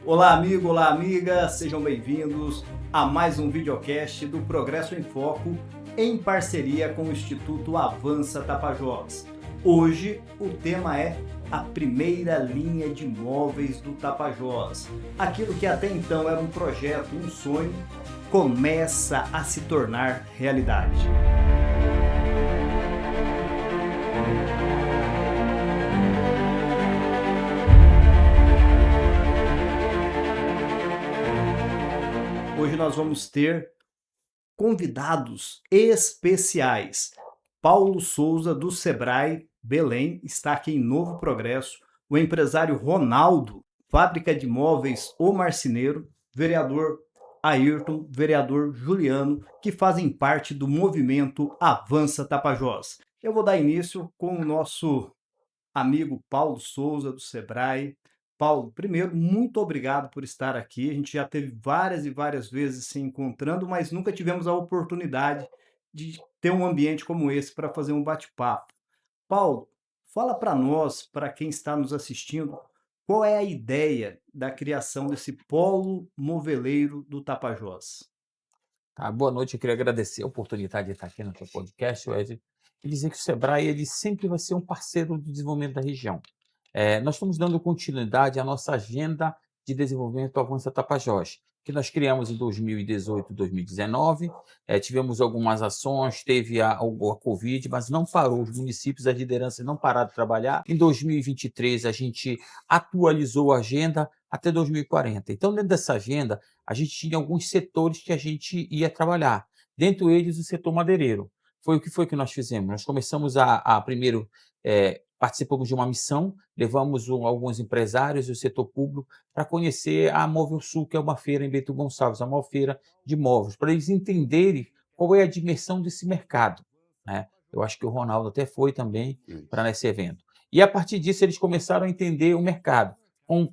Olá, amigo, olá, amiga, sejam bem-vindos a mais um videocast do Progresso em Foco, em parceria com o Instituto Avança Tapajós. Hoje o tema é a primeira linha de móveis do Tapajós. Aquilo que até então era um projeto, um sonho, começa a se tornar realidade. Hoje nós vamos ter convidados especiais. Paulo Souza, do Sebrae Belém, está aqui em Novo Progresso. O empresário Ronaldo, Fábrica de Móveis O Marceneiro, vereador Ayrton, vereador Juliano, que fazem parte do movimento Avança Tapajós. Eu vou dar início com o nosso amigo Paulo Souza, do Sebrae. Paulo, primeiro, muito obrigado por estar aqui. A gente já teve várias e várias vezes se encontrando, mas nunca tivemos a oportunidade de ter um ambiente como esse para fazer um bate-papo. Paulo, fala para nós, para quem está nos assistindo, qual é a ideia da criação desse polo moveleiro do Tapajós? Boa noite, eu queria agradecer a oportunidade de estar aqui no teu podcast, Wesley, e dizer que o Sebrae ele sempre vai ser um parceiro do desenvolvimento da região. Nós estamos dando continuidade à nossa agenda de desenvolvimento Avança Tapajós, que nós criamos em 2018 e 2019. Tivemos algumas ações, teve a Covid, mas não parou, os municípios, as lideranças não pararam de trabalhar. Em 2023, a gente atualizou a agenda até 2040. Então, dentro dessa agenda, a gente tinha alguns setores que a gente ia trabalhar, dentre eles o setor madeireiro. Foi que nós fizemos? Nós começamos primeiro, participamos de uma missão, levamos alguns empresários do setor público para conhecer a Móvel Sul, que é uma feira em Bento Gonçalves, a maior feira de móveis, para eles entenderem qual é a dimensão desse mercado, né? Eu acho que o Ronaldo até foi também para esse evento. E a partir disso eles começaram a entender o mercado.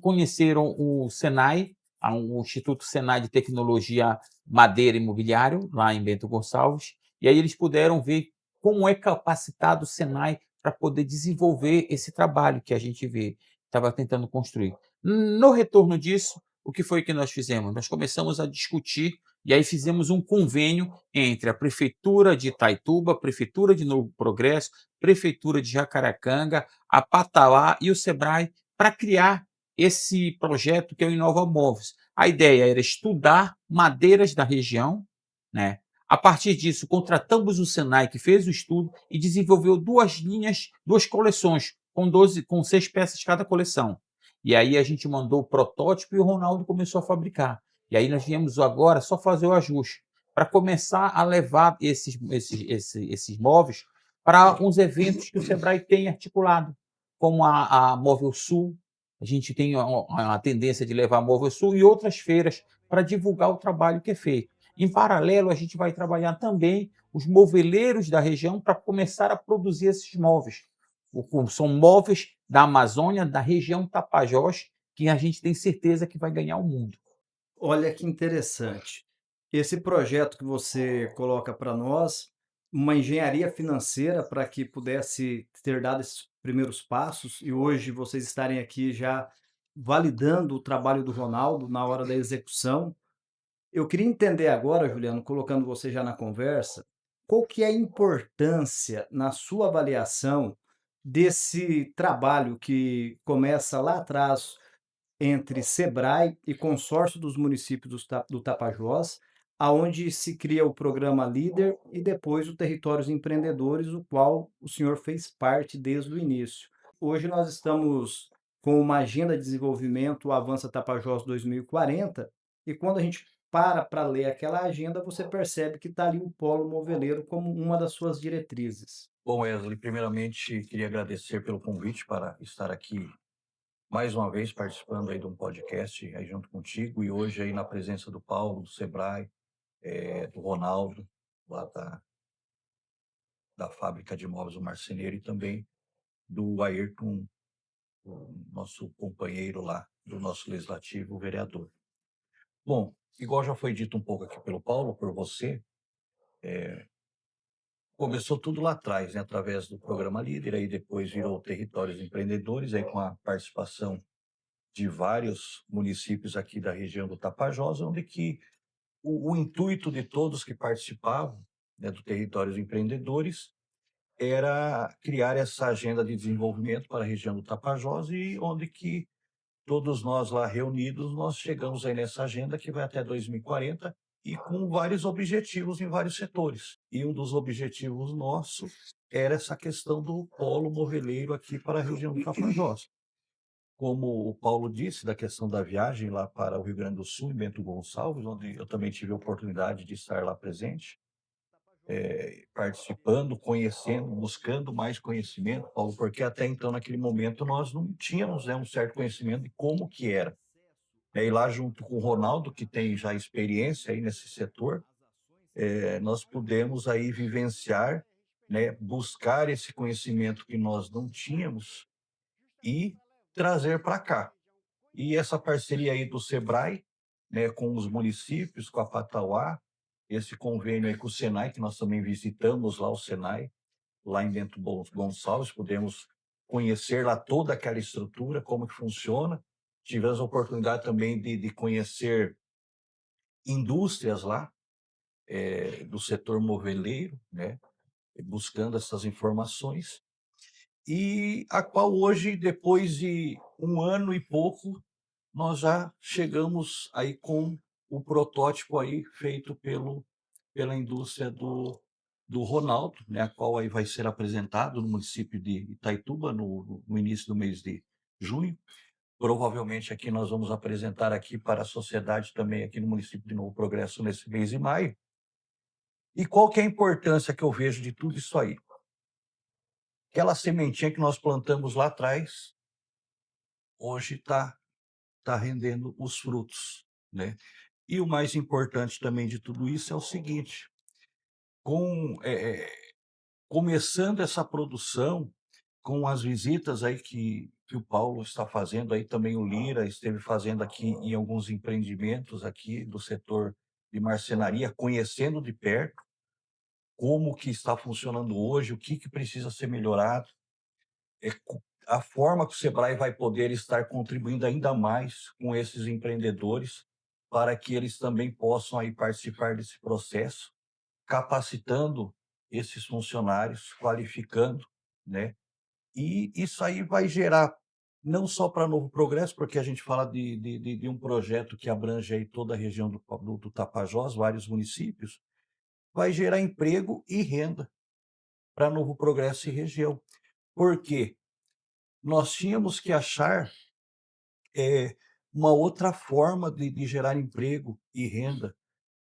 Conheceram o Senai, o Instituto Senai de Tecnologia Madeira e Imobiliário, lá em Bento Gonçalves, e aí eles puderam ver como é capacitado o Senai para poder desenvolver esse trabalho que a gente estava tentando construir. No retorno disso, o que foi que nós fizemos? Nós começamos a discutir e aí fizemos um convênio entre a Prefeitura de Itaituba, a Prefeitura de Novo Progresso, Prefeitura de Jacarecanga, a Patauá e o Sebrae para criar esse projeto que é o Inova Móveis. A ideia era estudar madeiras da região, né? A partir disso, contratamos o Senai, que fez o estudo e desenvolveu duas linhas, duas coleções, com 6 peças cada coleção. E aí a gente mandou o protótipo e o Ronaldo começou a fabricar. E aí nós viemos agora só fazer o ajuste, para começar a levar esses móveis para uns eventos que o Sebrae tem articulado, como a Móvel Sul. A gente tem a tendência de levar a Móvel Sul e outras feiras para divulgar o trabalho que é feito. Em paralelo, a gente vai trabalhar também os moveleiros da região para começar a produzir esses móveis. São móveis da Amazônia, da região Tapajós, que a gente tem certeza que vai ganhar o mundo. Olha que interessante. Esse projeto que você coloca para nós, uma engenharia financeira para que pudesse ter dado esses primeiros passos e hoje vocês estarem aqui já validando o trabalho do Ronaldo na hora da execução. Eu queria entender agora, Juliano, colocando você já na conversa, qual que é a importância, na sua avaliação, desse trabalho que começa lá atrás entre Sebrae e Consórcio dos Municípios do Tapajós, aonde se cria o programa Líder e depois o Territórios Empreendedores, o qual o senhor fez parte desde o início. Hoje nós estamos com uma agenda de desenvolvimento, o Avança Tapajós 2040, e quando a gente para ler aquela agenda, você percebe que está ali o polo moveleiro como uma das suas diretrizes. Bom, Wesley, primeiramente queria agradecer pelo convite para estar aqui mais uma vez participando aí de um podcast aí junto contigo e hoje aí na presença do Paulo, do Sebrae, do Ronaldo, lá da fábrica de móveis do Marceneiro e também do Ayrton, o nosso companheiro lá do nosso legislativo, o vereador. Bom, igual já foi dito um pouco aqui pelo Paulo, por você, começou tudo lá atrás, né, através do programa Líder, aí depois virou Territórios Empreendedores, aí com a participação de vários municípios aqui da região do Tapajós, onde que o intuito de todos que participavam, né, do Territórios Empreendedores era criar essa agenda de desenvolvimento para a região do Tapajós e onde que todos nós lá reunidos, nós chegamos aí nessa agenda que vai até 2040 e com vários objetivos em vários setores. E um dos objetivos nossos era essa questão do polo moveleiro aqui para a região do Tapajós. Como o Paulo disse, da questão da viagem lá para o Rio Grande do Sul, em Bento Gonçalves, onde eu também tive a oportunidade de estar lá presente, participando, conhecendo, buscando mais conhecimento, Paulo, porque até então, naquele momento, nós não tínhamos, né, um certo conhecimento de como que era. E lá junto com o Ronaldo, que tem já experiência aí nesse setor, nós pudemos aí vivenciar, né, buscar esse conhecimento que nós não tínhamos e trazer para cá. E essa parceria aí do Sebrae, né, com os municípios, com a Patauá, esse convênio aí com o Senai, que nós também visitamos lá o Senai, lá em Bento Gonçalves, pudemos conhecer lá toda aquela estrutura, como que funciona. Tivemos a oportunidade também de conhecer indústrias lá, do setor moveleiro, né, buscando essas informações, e a qual hoje, depois de um ano e pouco, nós já chegamos aí com o protótipo aí feito pela indústria do Ronaldo, né, a qual aí vai ser apresentado no município de Itaituba no início do mês de junho. Provavelmente aqui nós vamos apresentar aqui para a sociedade também aqui no município de Novo Progresso nesse mês de maio. E qual que é a importância que eu vejo de tudo isso aí? Aquela sementinha que nós plantamos lá atrás, hoje tá rendendo os frutos, né? E o mais importante também de tudo isso é o seguinte: com começando essa produção, com as visitas aí que o Paulo está fazendo, aí também o Lira esteve fazendo aqui em alguns empreendimentos aqui do setor de marcenaria, conhecendo de perto como que está funcionando hoje, o que precisa ser melhorado, a forma que o Sebrae vai poder estar contribuindo ainda mais com esses empreendedores, para que eles também possam aí participar desse processo, capacitando esses funcionários, qualificando, né? E isso aí vai gerar, não só para Novo Progresso, porque a gente fala de um projeto que abrange aí toda a região do Tapajós, vários municípios, vai gerar emprego e renda para Novo Progresso e região. Por quê? Nós tínhamos que achar uma outra forma de gerar emprego e renda,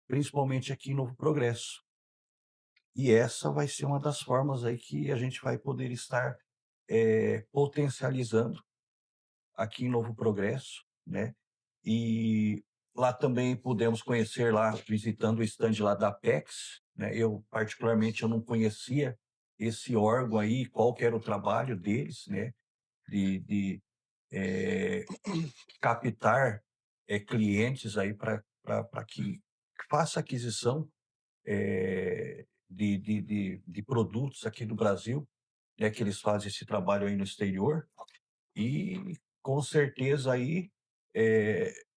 principalmente aqui em Novo Progresso. E essa vai ser uma das formas aí que a gente vai poder estar potencializando aqui em Novo Progresso, né? E lá também pudemos conhecer lá, visitando o estande lá da Apex, né? Eu particularmente eu não conhecia esse órgão aí, qual que era o trabalho deles, né? De captar clientes aí para que faça aquisição de produtos aqui do Brasil, né, que eles fazem esse trabalho aí no exterior, e com certeza aí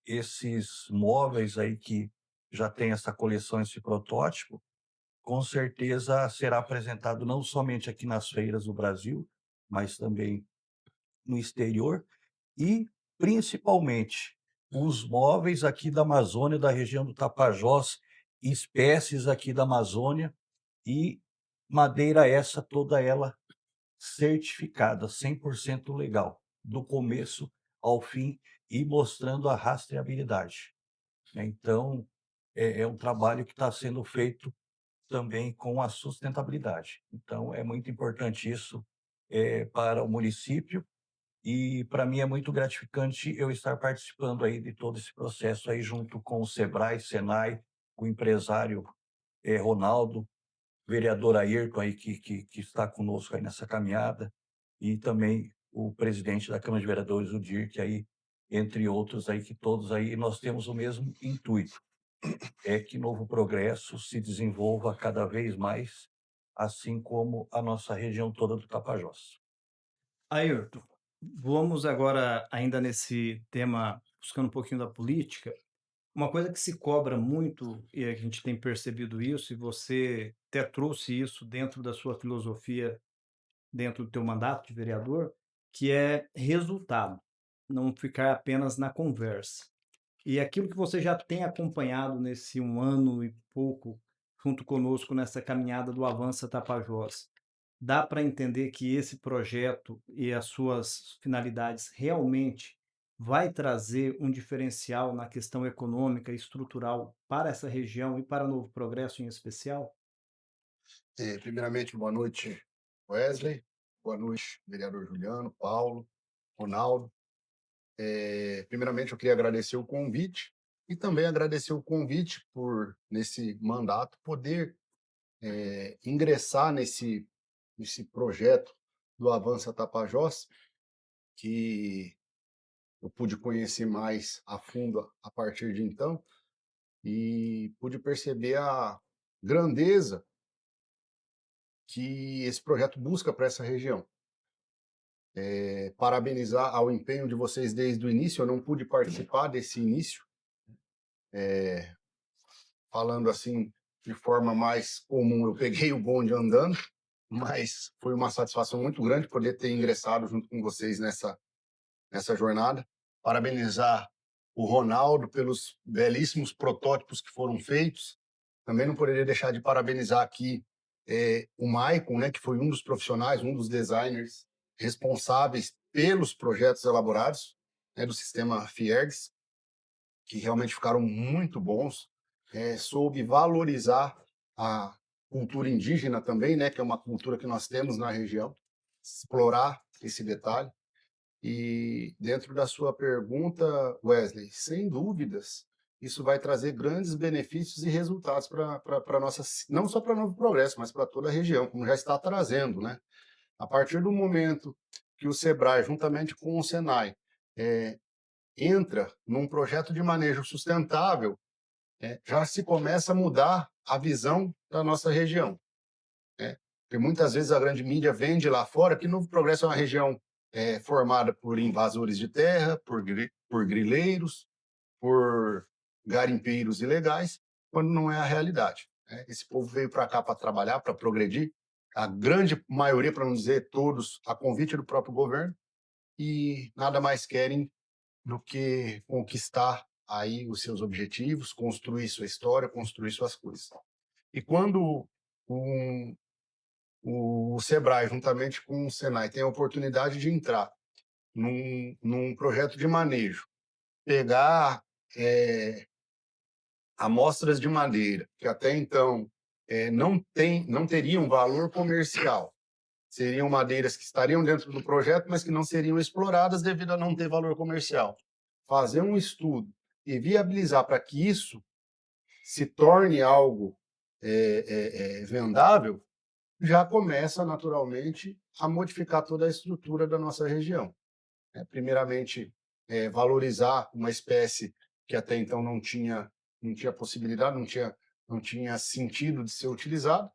esses móveis aí que já tem essa coleção, esse protótipo, com certeza será apresentado não somente aqui nas feiras do Brasil, mas também no exterior e, principalmente, os móveis aqui da Amazônia, da região do Tapajós, espécies aqui da Amazônia e madeira essa toda ela certificada, 100% legal, do começo ao fim e mostrando a rastreabilidade, né. Então, é um trabalho que está sendo feito também com a sustentabilidade. Então é muito importante isso, para o município e para mim é muito gratificante eu estar participando aí de todo esse processo aí junto com o Sebrae, Senai, o empresário, Ronaldo, vereador Ayrton aí que está conosco aí nessa caminhada, e também o presidente da Câmara de Vereadores, o Dirk aí, entre outros aí, que todos aí nós temos o mesmo intuito, é que Novo Progresso se desenvolva cada vez mais, assim como a nossa região toda do Tapajós. Ayrton, Vamos agora, ainda nesse tema, buscando um pouquinho da política. Uma coisa que se cobra muito, e a gente tem percebido isso, e você até trouxe isso dentro da sua filosofia, dentro do teu mandato de vereador, que é resultado, não ficar apenas na conversa. E aquilo que você já tem acompanhado nesse 1 ano e pouco, junto conosco nessa caminhada do Avança Tapajós, dá para entender que esse projeto e as suas finalidades realmente vai trazer um diferencial na questão econômica e estrutural para essa região e para Novo Progresso em especial? Primeiramente, boa noite, Wesley. Boa noite, vereador Juliano, Paulo, Ronaldo. Primeiramente, eu queria agradecer o convite e também agradecer o convite por, nesse mandato, poder ingressar nesse projeto do Avança Tapajós, que eu pude conhecer mais a fundo a partir de então e pude perceber a grandeza que esse projeto busca para essa região. Parabenizar ao empenho de vocês desde o início. Eu não pude participar desse início, falando assim de forma mais comum. Eu peguei o bonde andando, mas foi uma satisfação muito grande poder ter ingressado junto com vocês nessa jornada. Parabenizar o Ronaldo pelos belíssimos protótipos que foram feitos. Também não poderia deixar de parabenizar aqui o Maicon, né, que foi um dos profissionais, um dos designers responsáveis pelos projetos elaborados, né, do sistema Fiergs, que realmente ficaram muito bons. Soube valorizar a cultura indígena também, né, que é uma cultura que nós temos na região, explorar esse detalhe. E dentro da sua pergunta, Wesley, sem dúvidas, isso vai trazer grandes benefícios e resultados para nossa, não só para Novo Progresso, mas para toda a região, como já está trazendo, né? A partir do momento que o Sebrae, juntamente com o Senai, entra num projeto de manejo sustentável, já se começa a mudar a visão da nossa região, né? Porque muitas vezes a grande mídia vende lá fora que Novo Progresso é uma região formada por invasores de terra, por grileiros, por garimpeiros ilegais, quando não é a realidade, né? Esse povo veio para cá para trabalhar, para progredir, a grande maioria, para não dizer todos, a convite do próprio governo, e nada mais querem do que conquistar aí os seus objetivos, construir sua história, construir suas coisas. E quando um, o Sebrae, juntamente com o Senai, tem a oportunidade de entrar num projeto de manejo, pegar amostras de madeira que até então não teriam valor comercial, seriam madeiras que estariam dentro do projeto, mas que não seriam exploradas devido a não ter valor comercial. Fazer um estudo e viabilizar para que isso se torne algo vendável, já começa naturalmente a modificar toda a estrutura da nossa região. Primeiramente, valorizar uma espécie que até então não tinha possibilidade, não tinha sentido de ser utilizada.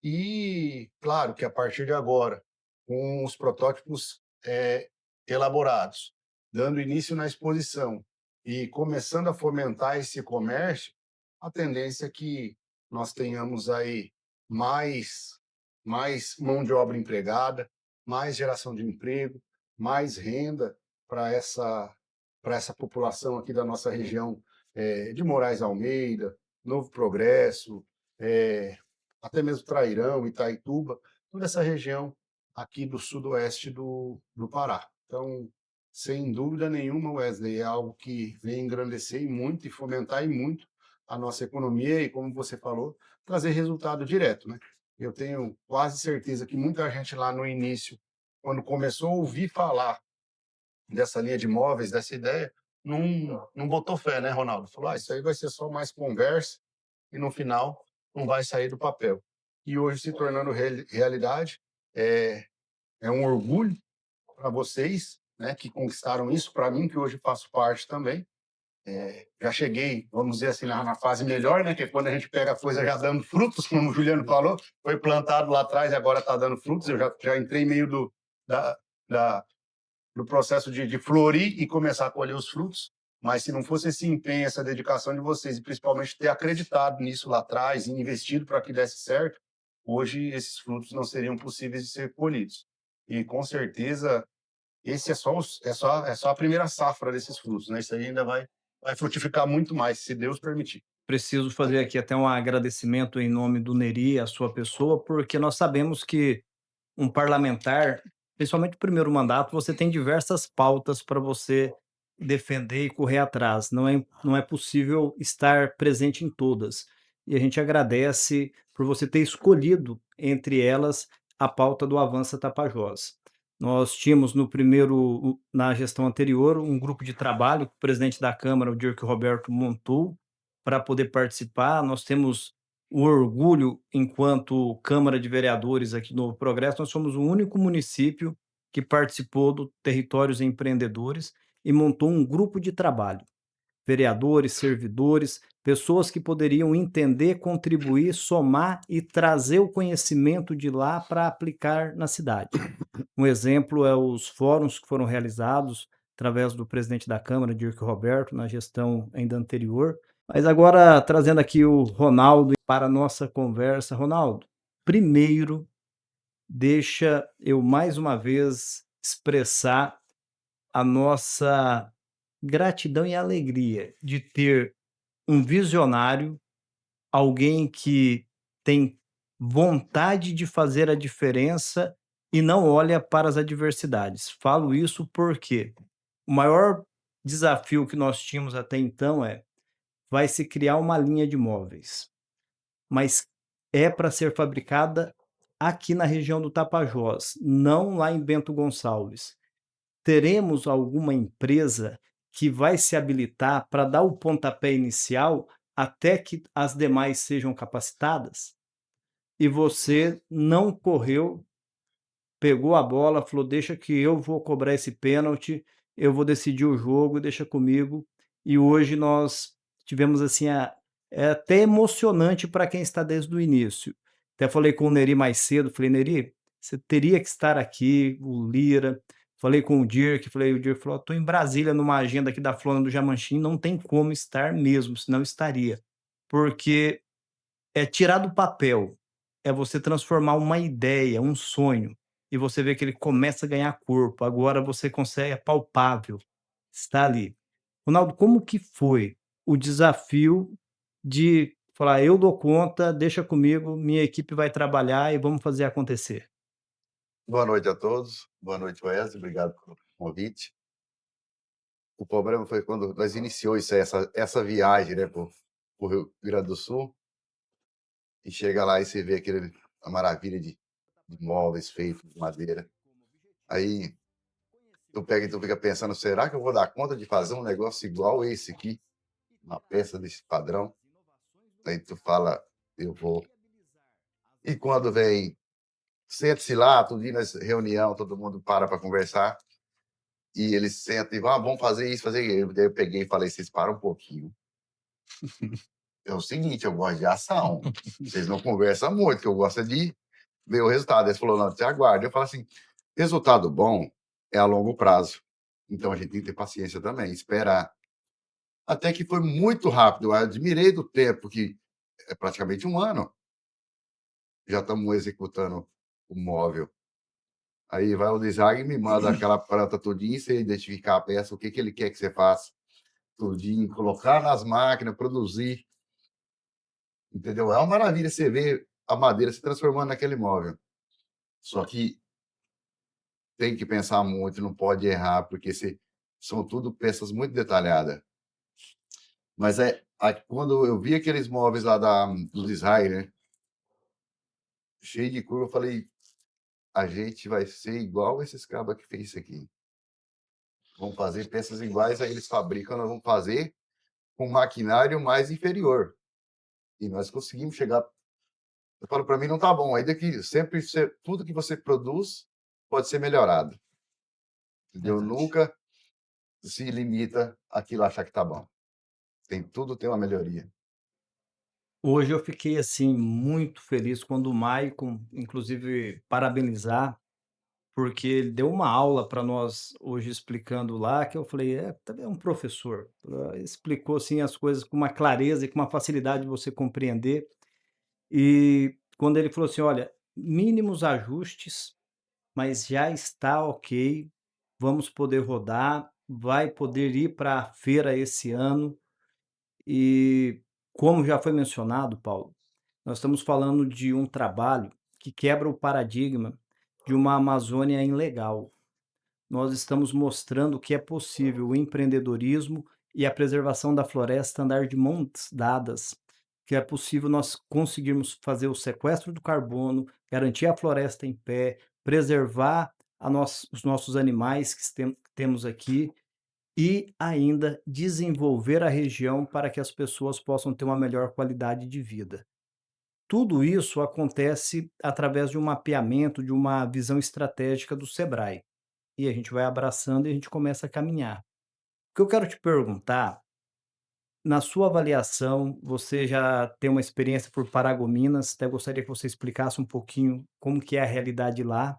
E, claro, que a partir de agora, com os protótipos elaborados, dando início na exposição e começando a fomentar esse comércio, a tendência é que nós tenhamos aí mais mão de obra empregada, mais geração de emprego, mais renda para essa população aqui da nossa região, de Moraes Almeida, Novo Progresso, até mesmo Trairão, Itaituba, toda essa região aqui do sudoeste do Pará. Então, sem dúvida nenhuma, Wesley, é algo que vem engrandecer e muito e fomentar e muito a nossa economia e, como você falou, trazer resultado direto, né? Eu tenho quase certeza que muita gente lá no início, quando começou a ouvir falar dessa linha de imóveis, dessa ideia, não botou fé, né, Ronaldo? Falou, isso aí vai ser só mais conversa e no final não vai sair do papel. E hoje se tornando realidade, é um orgulho para vocês, né, que conquistaram isso, para mim, que hoje faço parte também. Já cheguei, vamos dizer assim, na fase melhor, né, que é quando a gente pega a coisa já dando frutos, como o Juliano falou, foi plantado lá atrás e agora está dando frutos. Eu já entrei meio da, processo de florir e começar a colher os frutos. Mas se não fosse esse empenho, essa dedicação de vocês, e principalmente ter acreditado nisso lá atrás e investido para que desse certo, hoje esses frutos não seriam possíveis de ser colhidos. E com certeza esse é só a primeira safra desses frutos, né? Isso aí ainda vai frutificar muito mais, se Deus permitir. Preciso fazer aqui até um agradecimento em nome do Neri, a sua pessoa, porque nós sabemos que um parlamentar, principalmente o primeiro mandato, você tem diversas pautas para você defender e correr atrás. Não é possível estar presente em todas. E a gente agradece por você ter escolhido, entre elas, a pauta do Avança Tapajós. Nós tínhamos na gestão anterior, um grupo de trabalho que o presidente da Câmara, o Dirk Roberto, montou para poder participar. Nós temos o orgulho, enquanto Câmara de Vereadores aqui do Novo Progresso, nós somos o único município que participou do Territórios Empreendedores e montou um grupo de trabalho. Vereadores, servidores, pessoas que poderiam entender, contribuir, somar e trazer o conhecimento de lá para aplicar na cidade. Um exemplo é os fóruns que foram realizados através do presidente da Câmara, Dirk Roberto, na gestão ainda anterior. Mas agora trazendo aqui o Ronaldo para a nossa conversa. Ronaldo, primeiro, deixa eu mais uma vez expressar a nossa gratidão e alegria de ter um visionário, alguém que tem vontade de fazer a diferença e não olha para as adversidades. Falo isso porque o maior desafio que nós tínhamos até então vai se criar uma linha de móveis, mas é para ser fabricada aqui na região do Tapajós, não lá em Bento Gonçalves. Teremos alguma empresa que vai se habilitar para dar o pontapé inicial até que as demais sejam capacitadas? E você não correu, pegou a bola, falou: "Deixa que eu vou cobrar esse pênalti, eu vou decidir o jogo, deixa comigo". E hoje nós tivemos, assim, é até emocionante para quem está desde o início. Até falei com o Neri mais cedo, falei: "Neri, você teria que estar aqui", o Lira. Falei com o Dirk, o Dirk falou: "Estou em Brasília numa agenda aqui da Flona do Jamanchim, não tem como estar mesmo, senão estaria". Porque é tirar do papel, é você transformar uma ideia, um sonho, e você vê que ele começa a ganhar corpo, agora você consegue, é palpável, está ali. Ronaldo, como que foi o desafio de falar: "Eu dou conta, deixa comigo, minha equipe vai trabalhar e vamos fazer acontecer"? Boa noite a todos. Boa noite, Wesley. Obrigado pelo convite. O problema foi quando nós iniciou essa viagem, né, para o Rio Grande do Sul, e chega lá e você vê a maravilha de móveis feitos de madeira. Aí tu fica pensando, será que eu vou dar conta de fazer um negócio igual esse aqui? Uma peça desse padrão? Aí tu fala, eu vou. E quando vem, senta-se lá, tudo dia nessa reunião, todo mundo para conversar. E eles sentam e vão: "Ah, vamos fazer isso, fazer aquilo". Daí eu peguei e falei: "Vocês param um pouquinho. É o seguinte, eu gosto de ação. Vocês não conversam muito, que eu gosto é de ver o resultado". Eles falaram: "Não, te aguarde". Eu falo assim: "Resultado bom é a longo prazo. Então a gente tem que ter paciência também, esperar". Até que foi muito rápido. Eu admirei do tempo, que é praticamente 1 ano, já estamos executando o móvel. Aí vai o design e me manda aquela planta todinha, você identificar a peça, o que que ele quer que você faça. Tudinho, colocar nas máquinas, produzir, entendeu? É uma maravilha você ver a madeira se transformando naquele móvel. Só que tem que pensar muito, não pode errar, porque são tudo peças muito detalhadas. Mas quando eu vi aqueles móveis lá do designer, cheio de curva, eu falei: a gente vai ser igual esses cabas que fez isso aqui. Vamos fazer peças iguais, aí eles fabricam, nós vamos fazer com maquinário mais inferior. E nós conseguimos chegar. Eu falo, para mim não tá bom, ainda que sempre tudo que você produz pode ser melhorado, entendeu? Verdade. Nunca se limita àquilo achar que tá bom. Tudo tem uma melhoria. Hoje eu fiquei, assim, muito feliz quando o Maicon, inclusive parabenizar porque ele deu uma aula para nós hoje explicando lá, que eu falei: "É, também é um professor". Explicou, assim, as coisas com uma clareza e com uma facilidade de você compreender. E quando ele falou assim: "Olha, mínimos ajustes, mas já está ok, vamos poder rodar, vai poder ir para a feira esse ano". E, como já foi mencionado, Paulo, nós estamos falando de um trabalho que quebra o paradigma de uma Amazônia ilegal. Nós estamos mostrando que é possível o empreendedorismo e a preservação da floresta andar de mãos dadas, que é possível nós conseguirmos fazer o sequestro do carbono, garantir a floresta em pé, preservar os nossos animais que temos aqui e ainda desenvolver a região para que as pessoas possam ter uma melhor qualidade de vida. Tudo isso acontece através de um mapeamento, de uma visão estratégica do Sebrae. E a gente vai abraçando e a gente começa a caminhar. O que eu quero te perguntar, na sua avaliação, você já tem uma experiência por Paragominas, até gostaria que você explicasse um pouquinho como que é a realidade lá.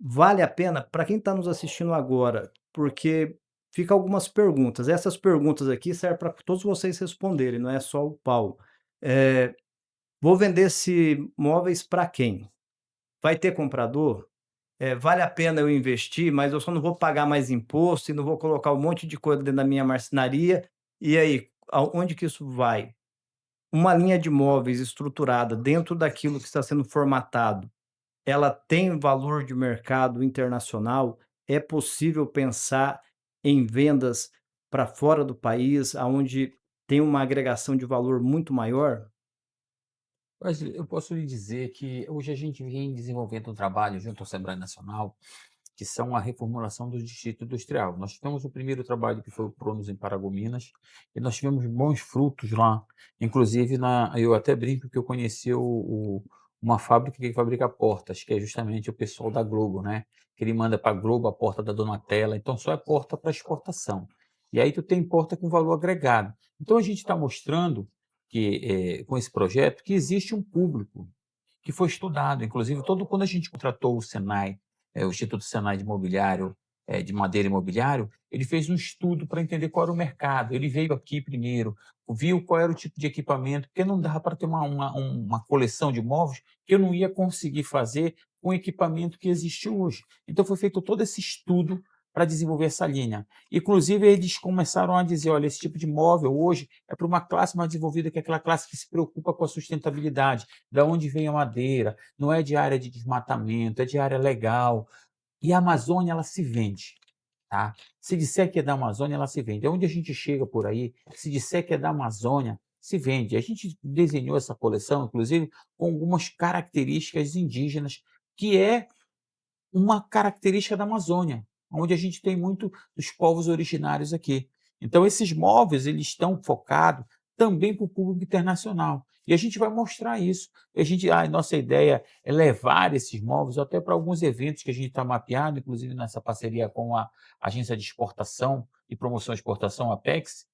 Vale a pena para quem está nos assistindo agora, porque fica algumas perguntas. Essas perguntas aqui servem para todos vocês responderem, não é só o Paulo. Eh, Vou vender esse móveis para quem? Vai ter comprador? Vale a pena eu investir, mas eu só não vou pagar mais imposto e não vou colocar um monte de coisa dentro da minha marcenaria. E aí, aonde que isso vai? Uma linha de móveis estruturada dentro daquilo que está sendo formatado, ela tem valor de mercado internacional? É possível pensar em vendas para fora do país, aonde tem uma agregação de valor muito maior? Mas eu posso lhe dizer que hoje a gente vem desenvolvendo um trabalho junto ao Sebrae Nacional, que são a reformulação do distrito industrial. Nós tivemos o primeiro trabalho que foi o Prônus em Paragominas, e nós tivemos bons frutos lá. Inclusive, eu até brinco que eu conheci uma fábrica que fabrica portas, que é justamente o pessoal da Globo, né? Que ele manda para a Globo a porta da Donatella, então só é porta para exportação. E aí tu tem porta com valor agregado. Então a gente está mostrando que, com esse projeto, que existe um público que foi estudado. Inclusive, quando a gente contratou o Senai, o Instituto Senai de Imobiliário, de Madeira Imobiliário, ele fez um estudo para entender qual era o mercado. Ele veio aqui primeiro, viu qual era o tipo de equipamento, porque não dava para ter uma coleção de móveis que eu não ia conseguir fazer com o equipamento que existe hoje. Então, foi feito todo esse estudo para desenvolver essa linha. Inclusive, eles começaram a dizer: olha, esse tipo de móvel hoje é para uma classe mais desenvolvida, que é aquela classe que se preocupa com a sustentabilidade, da onde vem a madeira, não é de área de desmatamento, é de área legal. E a Amazônia, ela se vende, tá? Se disser que é da Amazônia, ela se vende. Onde a gente chega por aí, se disser que é da Amazônia, se vende. A gente desenhou essa coleção, inclusive, com algumas características indígenas, que é uma característica da Amazônia, onde a gente tem muito dos povos originários aqui. Então esses móveis, eles estão focados também para o público internacional. E a gente vai mostrar isso. A nossa ideia é levar esses móveis até para alguns eventos que a gente está mapeando, inclusive nessa parceria com a Agência de Exportação e Promoção de Exportação, Apex.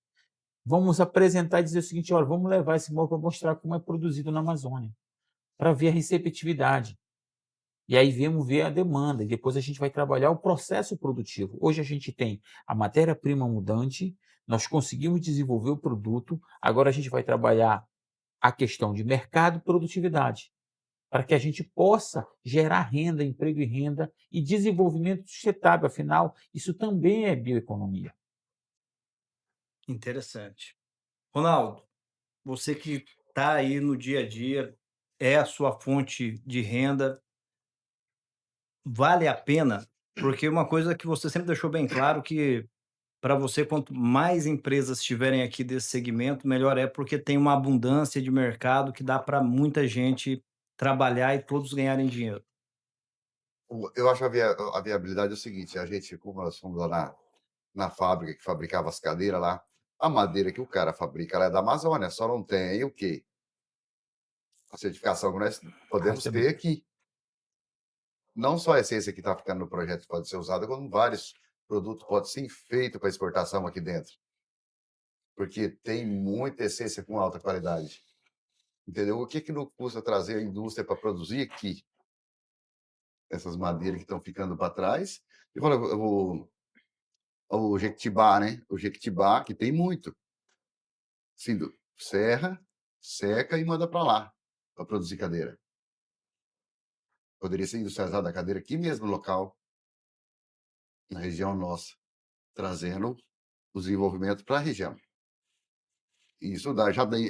Vamos apresentar e dizer o seguinte: olha, vamos levar esse móvel para mostrar como é produzido na Amazônia, para ver a receptividade. E aí vamos ver a demanda, e depois a gente vai trabalhar o processo produtivo. Hoje a gente tem a matéria-prima mudante, nós conseguimos desenvolver o produto, agora a gente vai trabalhar a questão de mercado e produtividade, para que a gente possa gerar renda, emprego e renda e desenvolvimento sustentável. Afinal, isso também é bioeconomia. Interessante. Ronaldo, você que está aí no dia a dia, é a sua fonte de renda, vale a pena? Porque uma coisa que você sempre deixou bem claro que para você, quanto mais empresas estiverem aqui desse segmento, melhor é, porque tem uma abundância de mercado que dá para muita gente trabalhar e todos ganharem dinheiro. Eu acho a viabilidade é o seguinte: a gente, como nós fomos lá na fábrica que fabricava as cadeiras lá, a madeira que o cara fabrica lá é da Amazônia, só não tem o quê? A certificação que nós podemos ter Rastreamento. aqui. Não só a essência que está ficando no projeto pode ser usada, como vários produtos podem ser feitos para exportação aqui dentro, porque tem muita essência com alta qualidade. Entendeu? O que não custa trazer a indústria para produzir aqui? essas madeiras que estão ficando para trás. E fala, o Jequitibá, né? O Jequitibá, que tem muito. Assim, serra, seca e manda para lá, para produzir cadeira. Poderia ser industrializada a cadeira aqui mesmo no local, na região nossa, trazendo o desenvolvimento para a região. E isso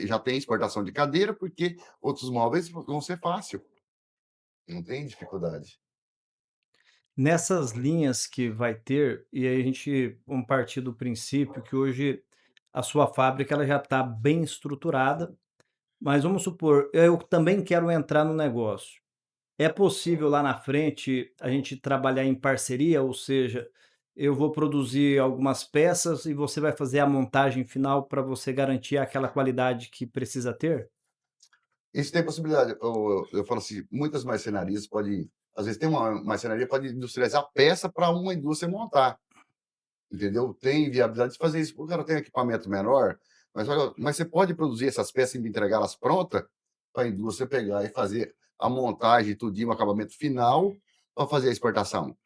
já tem exportação de cadeira, porque outros móveis vão ser fácil, não tem dificuldade. Nessas linhas que vai ter, e aí a gente vamos partir do princípio que hoje a sua fábrica ela já está bem estruturada, mas vamos supor, eu também quero entrar no negócio. É possível lá na frente a gente trabalhar em parceria, ou seja, eu vou produzir algumas peças e você vai fazer a montagem final para você garantir aquela qualidade que precisa ter? Isso tem possibilidade. Eu falo assim, muitas marcenarias pode, às vezes tem uma marcenaria pode industrializar peça para uma indústria montar, entendeu? Tem viabilidade de fazer isso. O cara tem equipamento menor, mas olha, mas você pode produzir essas peças e entregá-las pronta para a indústria pegar e fazer a montagem, tudinho, o acabamento final para fazer a exportação,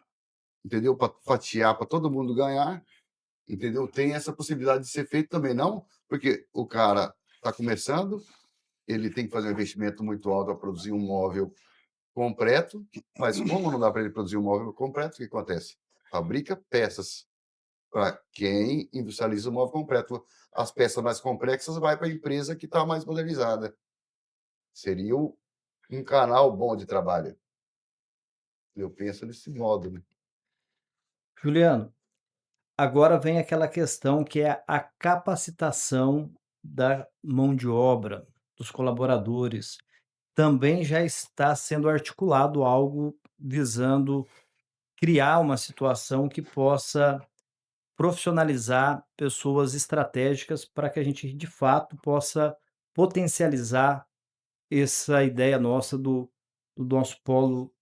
entendeu? Para fatiar, para todo mundo ganhar, entendeu? Tem essa possibilidade de ser feito também, não? Porque o cara está começando, ele tem que fazer um investimento muito alto para produzir um móvel completo, mas como não dá para ele produzir um móvel completo, o que acontece? Fabrica peças para quem industrializa o móvel completo. As peças mais complexas vai para a empresa que está mais modernizada. Seria um canal bom de trabalho. Eu penso desse modo, né? Juliano, agora vem aquela questão que é a capacitação da mão de obra, dos colaboradores. Também já está sendo articulado algo visando criar uma situação que possa profissionalizar pessoas estratégicas para que a gente, de fato, possa potencializar essa ideia nossa do nosso polo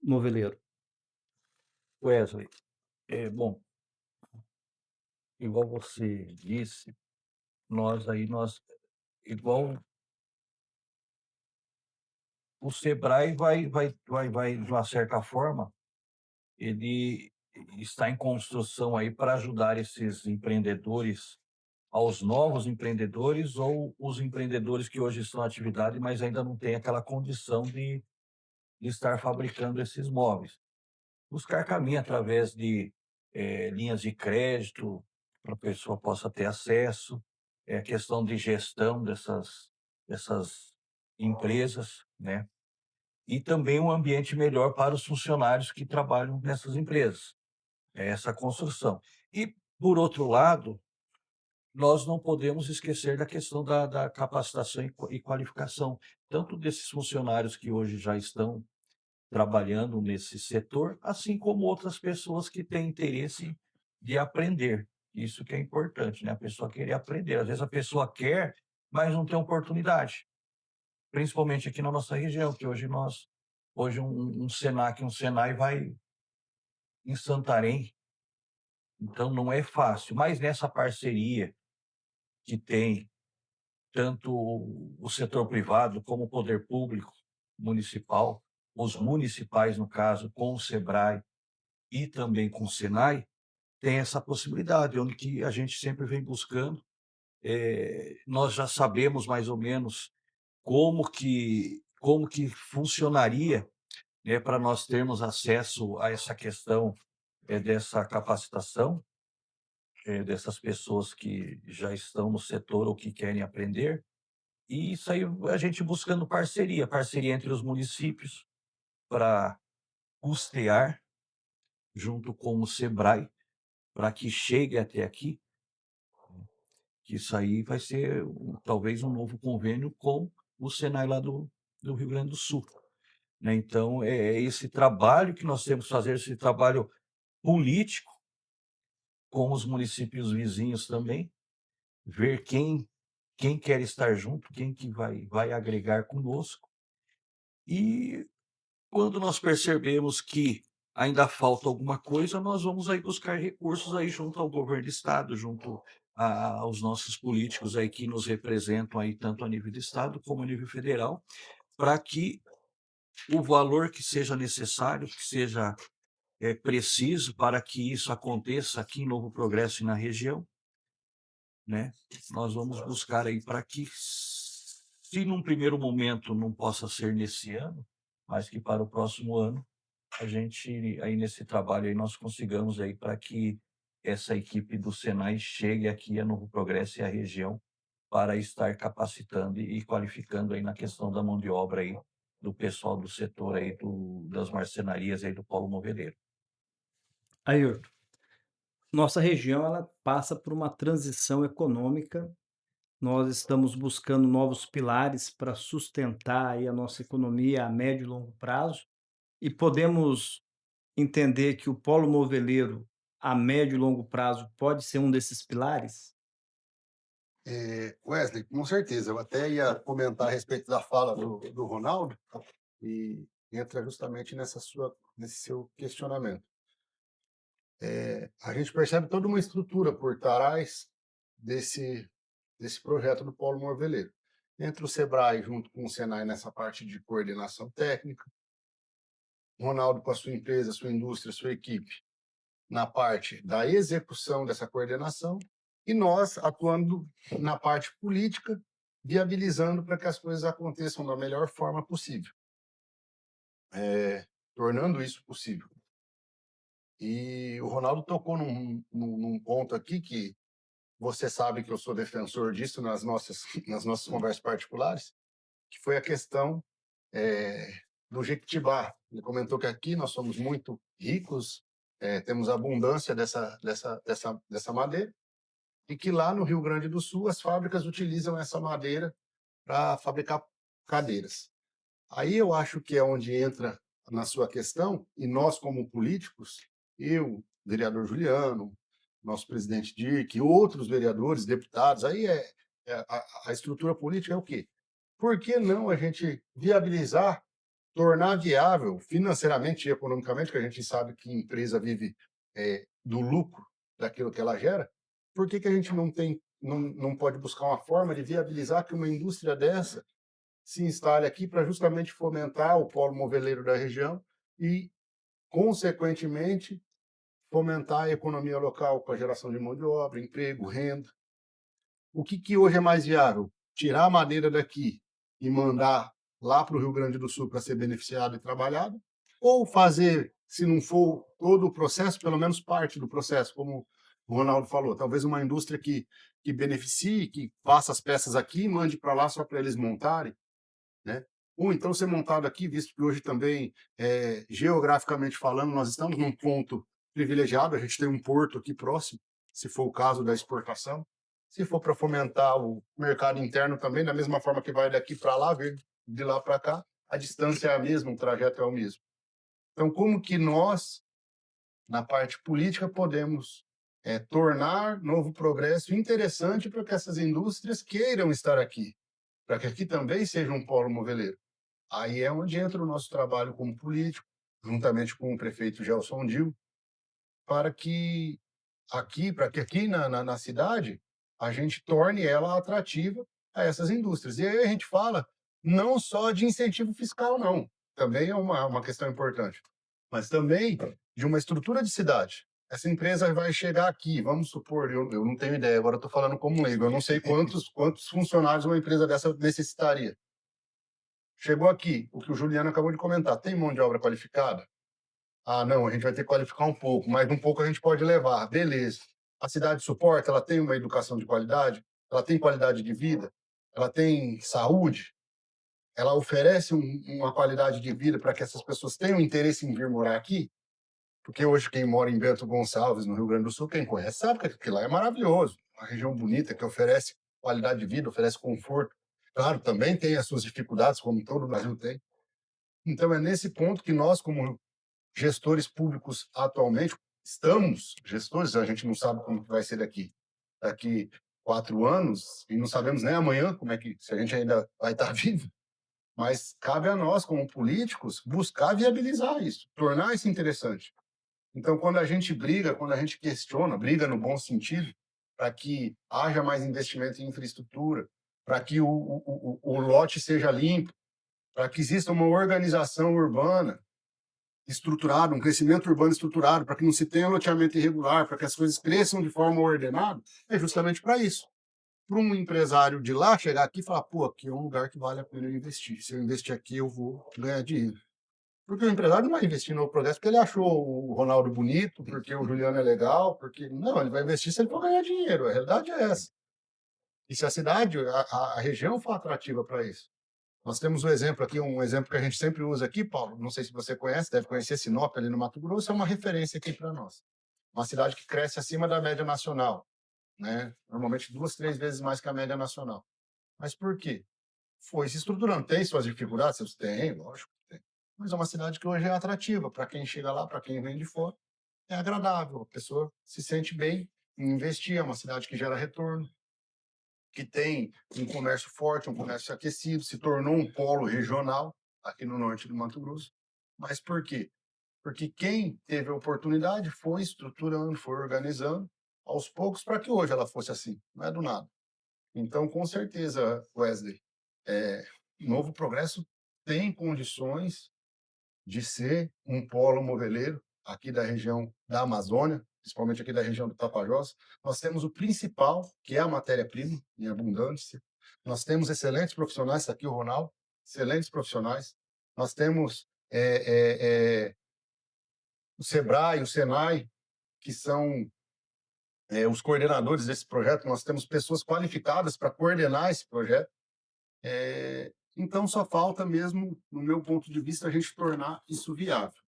moveleiro. Wesley, bom, igual você disse, nós igual o Sebrae vai de uma certa forma, ele está em construção aí para ajudar esses empreendedores, aos novos empreendedores ou os empreendedores que hoje estão em atividade, mas ainda não têm aquela condição de estar fabricando esses móveis. Buscar caminho através de linhas de crédito, para a pessoa possa ter acesso, questão de gestão dessas empresas, né? E também um ambiente melhor para os funcionários que trabalham nessas empresas, é essa construção. E, por outro lado, nós não podemos esquecer da questão da capacitação e qualificação, tanto desses funcionários que hoje já estão trabalhando nesse setor, assim como outras pessoas que têm interesse de aprender. Isso que é importante, né? A pessoa querer aprender. Às vezes a pessoa quer, mas não tem oportunidade. Principalmente aqui na nossa região, que hoje um Senac, um Senai vai em Santarém, então não é fácil. Mas nessa parceria que tem tanto o setor privado como o poder público municipal, os municipais, no caso, com o Sebrae e também com o Senai, tem essa possibilidade, onde que a gente sempre vem buscando. Nós já sabemos mais ou menos como que funcionaria, né, para nós termos acesso a essa questão, dessa capacitação, dessas pessoas que já estão no setor ou que querem aprender. E isso aí a gente buscando parceria entre os municípios para custear, junto com o Sebrae, para que chegue até aqui, que isso aí vai ser talvez um novo convênio com o Senai lá do Rio Grande do Sul, né. Então é esse trabalho que nós temos que fazer, esse trabalho político com os municípios vizinhos também, ver quem quer estar junto, quem que vai agregar conosco. E quando nós percebemos que ainda falta alguma coisa, nós vamos aí buscar recursos aí junto ao governo do estado, junto aos nossos políticos aí que nos representam aí tanto a nível de estado como a nível federal, para que o valor que seja necessário, que seja preciso para que isso aconteça aqui em Novo Progresso e na região, né? Nós vamos buscar aí para que, se num primeiro momento não possa ser nesse ano, mas que para o próximo ano a gente aí nesse trabalho aí nós consigamos aí para que essa equipe do Senai chegue aqui a Novo Progresso e a região para estar capacitando e qualificando aí na questão da mão de obra aí do pessoal do setor aí das marcenarias aí do polo moveleiro. Ayrton, nossa região ela passa por uma transição econômica. Nós estamos buscando novos pilares para sustentar aí a nossa economia a médio e longo prazo e podemos entender que o polo moveleiro a médio e longo prazo pode ser um desses pilares? Wesley, com certeza. Eu até ia comentar a respeito da fala do Ronaldo e entra justamente nesse seu questionamento. A gente percebe toda uma estrutura por trás desse projeto do Polo Moveleiro. Entre o Sebrae, junto com o Senai, nessa parte de coordenação técnica, o Ronaldo com a sua empresa, sua indústria, sua equipe, na parte da execução dessa coordenação, e nós atuando na parte política, viabilizando para que as coisas aconteçam da melhor forma possível, tornando isso possível. E o Ronaldo tocou num ponto aqui que você sabe que eu sou defensor disso nas nossas conversas particulares, que foi a questão do Jequitibá. Ele comentou que aqui nós somos muito ricos, temos abundância dessa madeira, e que lá no Rio Grande do Sul as fábricas utilizam essa madeira para fabricar cadeiras. Aí eu acho que é onde entra na sua questão, e nós como políticos, eu, vereador Juliano, nosso presidente Dirk, outros vereadores, deputados, aí a estrutura política é o quê? Por que não a gente viabilizar, tornar viável financeiramente e economicamente, que a gente sabe que empresa vive do lucro daquilo que ela gera, por que a gente não pode buscar uma forma de viabilizar que uma indústria dessa se instale aqui para justamente fomentar o polo moveleiro da região e, consequentemente, fomentar a economia local com a geração de mão de obra, emprego, renda. O que hoje é mais viável? Tirar a madeira daqui e mandar lá para o Rio Grande do Sul para ser beneficiado e trabalhado? Ou fazer, se não for todo o processo, pelo menos parte do processo, como o Ronaldo falou, talvez uma indústria que beneficie, que faça as peças aqui e mande para lá só para eles montarem, né? Ou então ser montado aqui, visto que hoje também, geograficamente falando, nós estamos num ponto privilegiado, a gente tem um porto aqui próximo, se for o caso da exportação. Se for para fomentar o mercado interno também, da mesma forma que vai daqui para lá, vir de lá para cá, a distância é a mesma, o trajeto é o mesmo. Então, como que nós, na parte política, podemos tornar Novo Progresso interessante para que essas indústrias queiram estar aqui, para que aqui também seja um polo moveleiro? Aí é onde entra o nosso trabalho como político, juntamente com o prefeito Gelson Dil, para que aqui na cidade a gente torne ela atrativa a essas indústrias. E aí a gente fala não só de incentivo fiscal, não, também é uma questão importante, mas também de uma estrutura de cidade. Essa empresa vai chegar aqui, vamos supor, eu não tenho ideia, agora estou falando como leigo, eu não sei quantos funcionários uma empresa dessa necessitaria. Chegou aqui, o que o Juliano acabou de comentar, tem mão de obra qualificada? Ah, não, a gente vai ter que qualificar um pouco, mas um pouco a gente pode levar, beleza. A cidade suporta, ela tem uma educação de qualidade, ela tem qualidade de vida, ela tem saúde, ela oferece uma qualidade de vida para que essas pessoas tenham interesse em vir morar aqui, porque hoje quem mora em Bento Gonçalves, no Rio Grande do Sul, quem conhece sabe que lá é maravilhoso, uma região bonita que oferece qualidade de vida, oferece conforto. Claro, também tem as suas dificuldades, como todo o Brasil tem. Então é nesse ponto que nós, como gestores públicos atualmente, estamos gestores, a gente não sabe como vai ser daqui 4 anos, e não sabemos nem amanhã como se a gente ainda vai estar vivo, mas cabe a nós, como políticos, buscar viabilizar isso, tornar isso interessante. Então, quando a gente briga, quando a gente questiona, briga no bom sentido, para que haja mais investimento em infraestrutura, para que o lote seja limpo, para que exista uma organização urbana estruturada, um crescimento urbano estruturado, para que não se tenha loteamento irregular, para que as coisas cresçam de forma ordenada, é justamente para isso. Para um empresário de lá chegar aqui e falar, pô, aqui é um lugar que vale a pena eu investir. Se eu investir aqui, eu vou ganhar dinheiro. Porque o empresário não vai investir no Progresso porque ele achou o Ronaldo bonito, porque o Juliano é legal, porque... Não, ele vai investir se ele for ganhar dinheiro. A realidade é essa. E se a cidade, a região for atrativa para isso. Nós temos um exemplo aqui, um exemplo que a gente sempre usa aqui, Paulo, não sei se você conhece, deve conhecer Sinop ali no Mato Grosso, é uma referência aqui para nós. Uma cidade que cresce acima da média nacional, né? Normalmente 2, 3 vezes mais que a média nacional. Mas por quê? Foi se estruturando. Tem suas dificuldades? Tem, lógico que tem. Mas é uma cidade que hoje é atrativa para quem chega lá, para quem vem de fora. É agradável, a pessoa se sente bem em investir, é uma cidade que gera retorno, que tem um comércio forte, um comércio aquecido, se tornou um polo regional aqui no norte do Mato Grosso. Mas por quê? Porque quem teve a oportunidade foi estruturando, foi organizando aos poucos para que hoje ela fosse assim, não é do nada. Então, com certeza, Wesley, Novo Progresso tem condições de ser um polo moveleiro aqui da região da Amazônia, principalmente aqui da região do Tapajós. Nós temos o principal, que é a matéria-prima, em abundância. Nós temos excelentes profissionais, está aqui o Ronaldo, excelentes profissionais. Nós temos o SEBRAE, o SENAI, que são os coordenadores desse projeto. Nós temos pessoas qualificadas para coordenar esse projeto. Então, só falta mesmo, no meu ponto de vista, a gente tornar isso viável.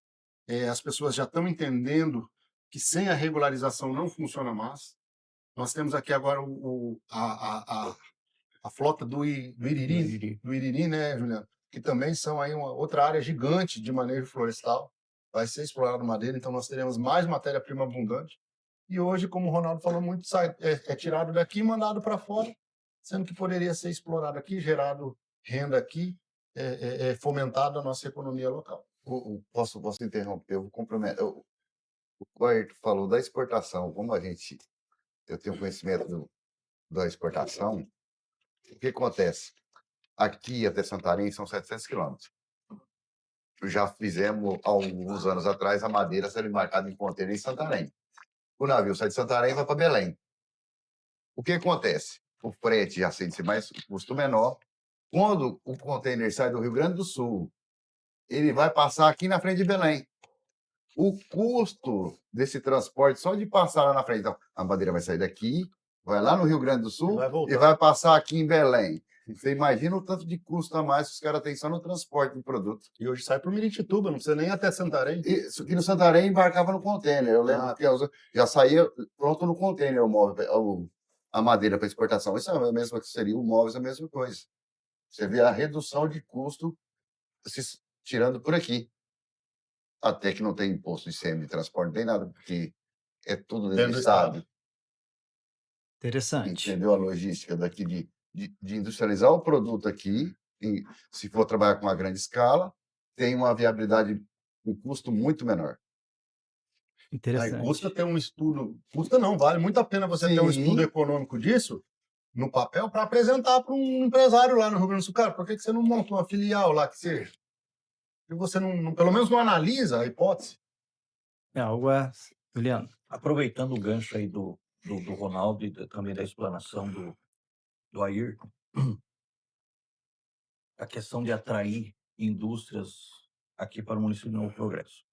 As pessoas já estão entendendo que sem a regularização não funciona mais. Nós temos aqui agora a flota do Iriri, né, Juliano? Que também são aí uma outra área gigante de manejo florestal. Vai ser explorado madeira, então nós teremos mais matéria-prima abundante. E hoje, como o Ronaldo falou muito, é tirado daqui e mandado para fora, sendo que poderia ser explorado aqui, gerado renda aqui, fomentado a nossa economia local. Posso interromper? Eu vou complementar. O Ayrton falou da exportação. Como eu tenho conhecimento da exportação, o que acontece? Aqui até Santarém são 700 quilômetros. Já fizemos, há alguns anos atrás, a madeira ser embarcada em contêiner em Santarém. O navio sai de Santarém e vai para Belém. O que acontece? O frete já sente mais custo menor. Quando o contêiner sai do Rio Grande do Sul, ele vai passar aqui na frente de Belém. O custo desse transporte, só de passar lá na frente, então, a madeira vai sair daqui, vai lá no Rio Grande do Sul e vai passar aqui em Belém. Você imagina o tanto de custo a mais que os caras têm só no transporte do produto. E hoje sai por Miritituba, não precisa nem ir até Santarém. Isso aqui no Santarém embarcava no contêiner. Eu lembro que já saía pronto no contêiner a madeira para exportação. Isso é a mesma que seria o móveis, a mesma coisa. Você vê a redução de custo se tirando por aqui. Até que não tem imposto de ICM de transporte, não tem nada, porque é tudo dentro do Estado. Interessante. Entendeu a logística daqui de industrializar o produto aqui, se for trabalhar com uma grande escala, tem uma viabilidade, um custo muito menor. Interessante. Aí custa ter um estudo, custa não, vale muito a pena você ter um estudo econômico disso no papel para apresentar para um empresário lá no Rio Grande do Sul. Cara, por que você não monta uma filial lá que seja? E você pelo menos não analisa a hipótese? Algo Juliano. Aproveitando o gancho aí do Ronaldo e também da explanação do Ayrton, a questão de atrair indústrias aqui para o município de Novo Progresso.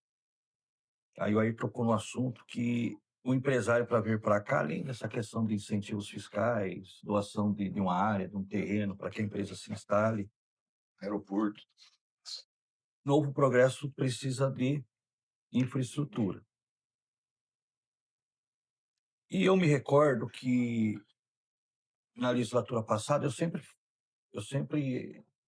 Aí o Ayrton tocou no assunto que o empresário, para vir para cá, além dessa questão de incentivos fiscais, doação de uma área, de um terreno, para que a empresa se instale, Aeroporto. Novo Progresso precisa de infraestrutura. E eu me recordo que na legislatura passada, eu sempre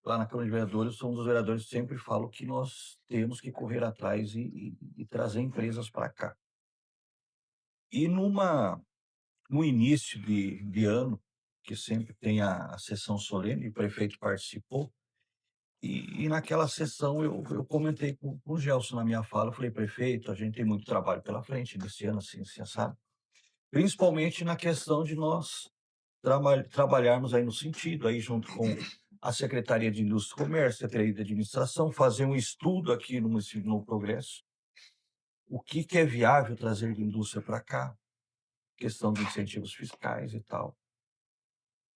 lá na Câmara de Vereadores, sou um dos vereadores que sempre falo que nós temos que correr atrás e trazer empresas para cá. E no início de ano, que sempre tem a sessão solene, o prefeito participou, e naquela sessão eu comentei com o Gelson na minha fala, eu falei, prefeito, a gente tem muito trabalho pela frente nesse ano, assim, sabe? Principalmente na questão de nós trabalharmos aí no sentido, aí junto com a Secretaria de Indústria e Comércio, a Secretaria de Administração, fazer um estudo aqui no município de Novo Progresso, o que é viável trazer de indústria para cá, questão de incentivos fiscais e tal.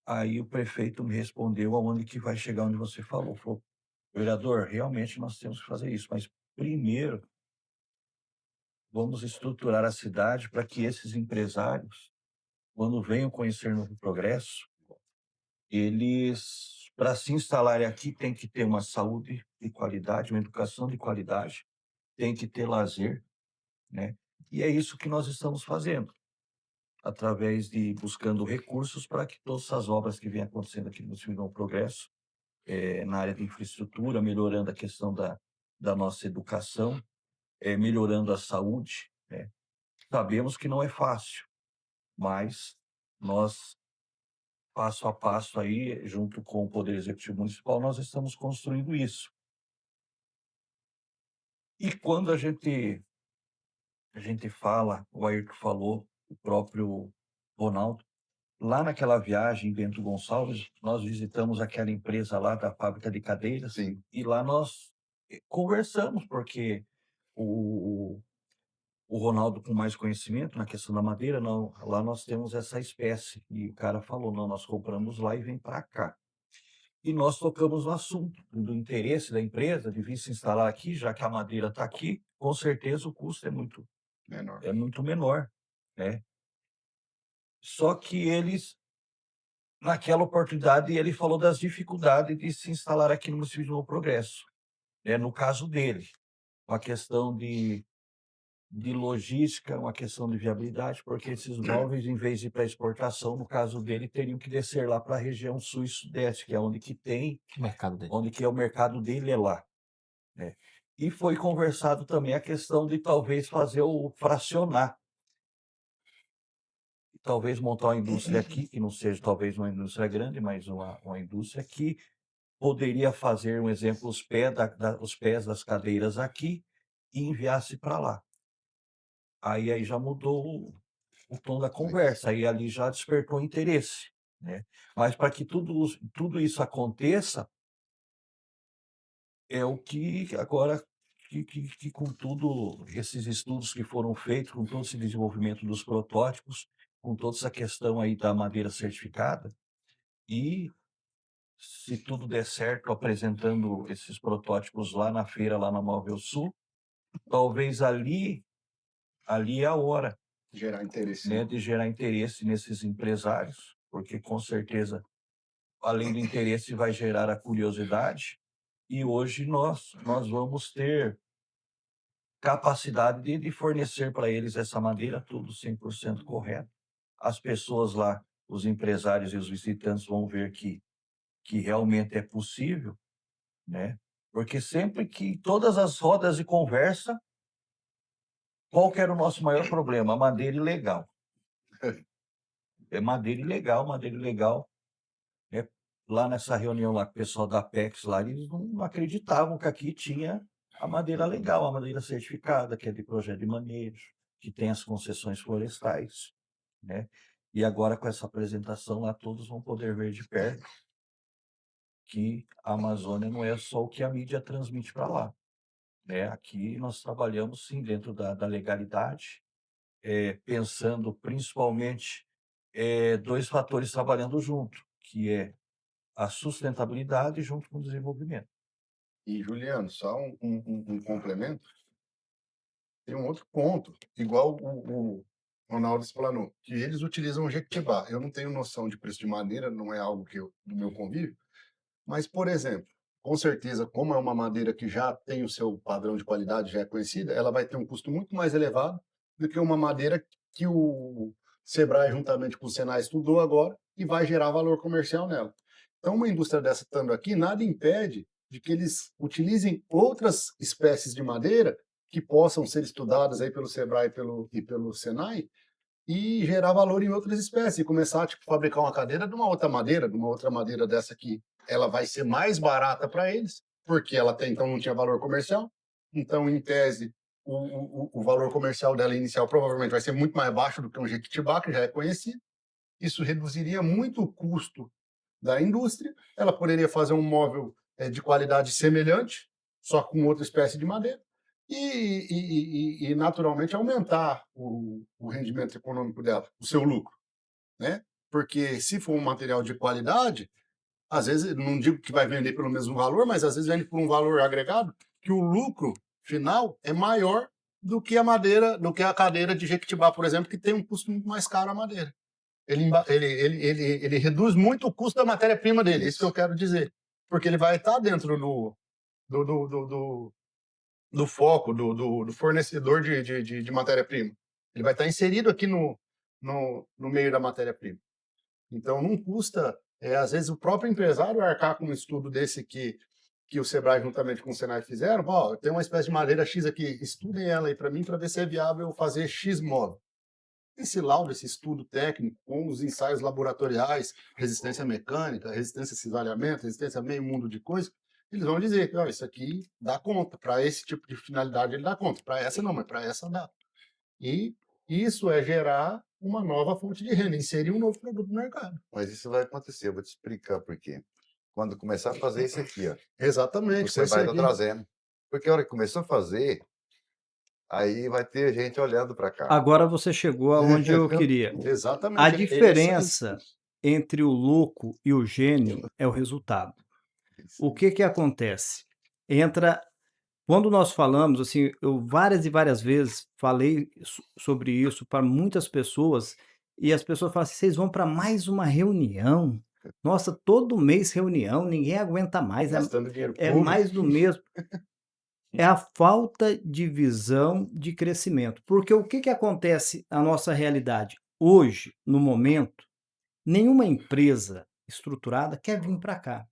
Aí o prefeito me respondeu aonde que vai chegar onde você falou, vereador, realmente nós temos que fazer isso, mas primeiro vamos estruturar a cidade para que esses empresários, quando venham conhecer Novo Progresso, eles, para se instalarem aqui, tem que ter uma saúde de qualidade, uma educação de qualidade, tem que ter lazer, né? E é isso que nós estamos fazendo, através de buscando recursos para que todas essas obras que vêm acontecendo aqui no município de Novo Progresso, na área de infraestrutura, melhorando a questão da nossa educação, melhorando a saúde, né? Sabemos que não é fácil, mas nós, passo a passo aí, junto com o Poder Executivo Municipal, nós estamos construindo isso. E quando a gente fala, o Ayrton falou, o próprio Ronaldo, lá naquela viagem em Bento Gonçalves, nós visitamos aquela empresa lá da fábrica de cadeiras, Sim. e lá nós conversamos, porque o, o Ronaldo, com mais conhecimento na questão da madeira, não, lá nós temos essa espécie. E o cara falou, não, nós compramos lá e vem para cá. E nós tocamos no assunto do interesse da empresa de vir se instalar aqui, já que a madeira está aqui, com certeza o custo Menor. é muito menor, né? Só que eles, naquela oportunidade, ele falou das dificuldades de se instalar aqui no município de Novo Progresso. No caso dele, uma questão de logística, uma questão de viabilidade, porque esses móveis, em vez de ir para exportação, no caso dele, teriam que descer lá para a região sul e sudeste, que é onde que tem, O mercado dele. onde que é o mercado dele é lá, né? E foi conversado também a questão de talvez fazer o fracionar, talvez montar uma indústria aqui, que não seja talvez uma indústria grande, mas uma indústria que poderia fazer, um exemplo, os pés das cadeiras aqui e enviasse para lá. Aí já mudou o tom da conversa, aí ali já despertou interesse, né? Mas para que tudo isso aconteça, é o que agora, que com tudo esses estudos que foram feitos, com todo esse desenvolvimento dos protótipos, com toda essa questão aí da madeira certificada, e se tudo der certo, apresentando esses protótipos lá na feira, lá na Móvel Sul, talvez ali é a hora, Gerar interesse. né, de gerar interesse nesses empresários, porque com certeza, além do interesse, vai gerar a curiosidade, e hoje nós vamos ter capacidade de fornecer para eles essa madeira, tudo 100% correto. As pessoas lá, os empresários e os visitantes vão ver que realmente é possível, né? Porque sempre que todas as rodas de conversa, qual que era o nosso maior problema? A madeira ilegal. É madeira ilegal, madeira ilegal. Lá nessa reunião lá com o pessoal da Apex, lá, eles não acreditavam que aqui tinha a madeira legal, a madeira certificada, que é de projeto de manejo, que tem as concessões florestais, né? E agora com essa apresentação lá, todos vão poder ver de perto que a Amazônia não é só o que a mídia transmite para lá, né? Aqui nós trabalhamos sim dentro da legalidade, pensando principalmente dois fatores trabalhando junto, que é a sustentabilidade junto com o desenvolvimento. E, Juliano, só um complemento. Tem um outro ponto, igual o Ronaldo explanou, que eles utilizam o Jequitibá. Eu não tenho noção de preço de madeira, não é algo do meu convívio, mas, por exemplo, com certeza, como é uma madeira que já tem o seu padrão de qualidade, já é conhecida, ela vai ter um custo muito mais elevado do que uma madeira que o Sebrae, juntamente com o Senai, estudou agora e vai gerar valor comercial nela. Então, uma indústria dessa estando aqui, nada impede de que eles utilizem outras espécies de madeira que possam ser estudadas aí pelo Sebrae e pelo Senai e gerar valor em outras espécies, e começar a fabricar uma cadeira de uma outra madeira dessa aqui. Ela vai ser mais barata para eles, porque ela até então não tinha valor comercial. Então, em tese, o valor comercial dela inicial provavelmente vai ser muito mais baixo do que um Jequitibá, que já é conhecido. Isso reduziria muito o custo da indústria, ela poderia fazer um móvel de qualidade semelhante, só com outra espécie de madeira, e naturalmente aumentar o rendimento econômico dela, o seu lucro, né? Porque se for um material de qualidade, às vezes, não digo que vai vender pelo mesmo valor, mas às vezes vende por um valor agregado, que o lucro final é maior do que a madeira, do que a cadeira de Jequitibá, por exemplo, que tem um custo muito mais caro a madeira. Ele reduz muito o custo da matéria-prima dele, é isso que eu quero dizer. Porque ele vai estar dentro do, do, do, do, do foco, do fornecedor de matéria-prima. Ele vai estar inserido aqui no meio da matéria-prima. Então, não custa, às vezes, o próprio empresário arcar com um estudo desse que o Sebrae, juntamente com o Senai, fizeram. Ó, tem uma espécie de madeira X aqui, estudem ela aí para mim, para ver se é viável fazer X móvel. Esse laudo, esse estudo técnico, com os ensaios laboratoriais, resistência mecânica, resistência a cisalhamento, resistência a meio mundo de coisa, eles vão dizer que isso aqui dá conta, para esse tipo de finalidade ele dá conta, para essa não, mas para essa dá. E isso é gerar uma nova fonte de renda, inserir um novo produto no mercado. Mas isso vai acontecer, eu vou te explicar por quê. Quando começar a fazer isso aqui, ó, Exatamente. você vai estar trazendo. Porque a hora que começou a fazer, aí vai ter gente olhando para cá. Agora você chegou aonde eu queria. Exatamente. A diferença entre o louco e o gênio é o resultado. O que acontece? Quando nós falamos, assim, eu várias e várias vezes falei sobre isso para muitas pessoas, e as pessoas falam assim: "Vocês vão para mais uma reunião? Nossa, todo mês reunião, ninguém aguenta mais, Gastando dinheiro é público. mais do mesmo". É a falta de visão de crescimento, porque o que acontece na nossa realidade? Hoje, no momento, nenhuma empresa estruturada quer vir para cá.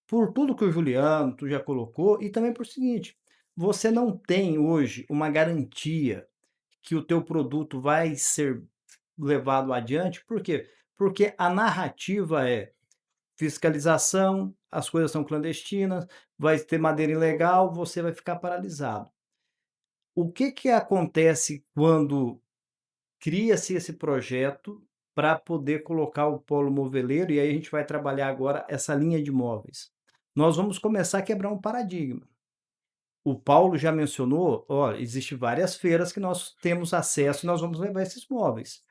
Por tudo que o Juliano, tu já colocou, e também por seguinte, você não tem hoje uma garantia que o teu produto vai ser levado adiante, por quê? Porque a narrativa é fiscalização, as coisas são clandestinas, vai ter madeira ilegal, você vai ficar paralisado. O que acontece quando cria-se esse projeto para poder colocar o polo moveleiro, e aí a gente vai trabalhar agora essa linha de móveis? Nós vamos começar a quebrar um paradigma. O Paulo já mencionou, existe várias feiras que nós temos acesso e nós vamos levar esses móveis.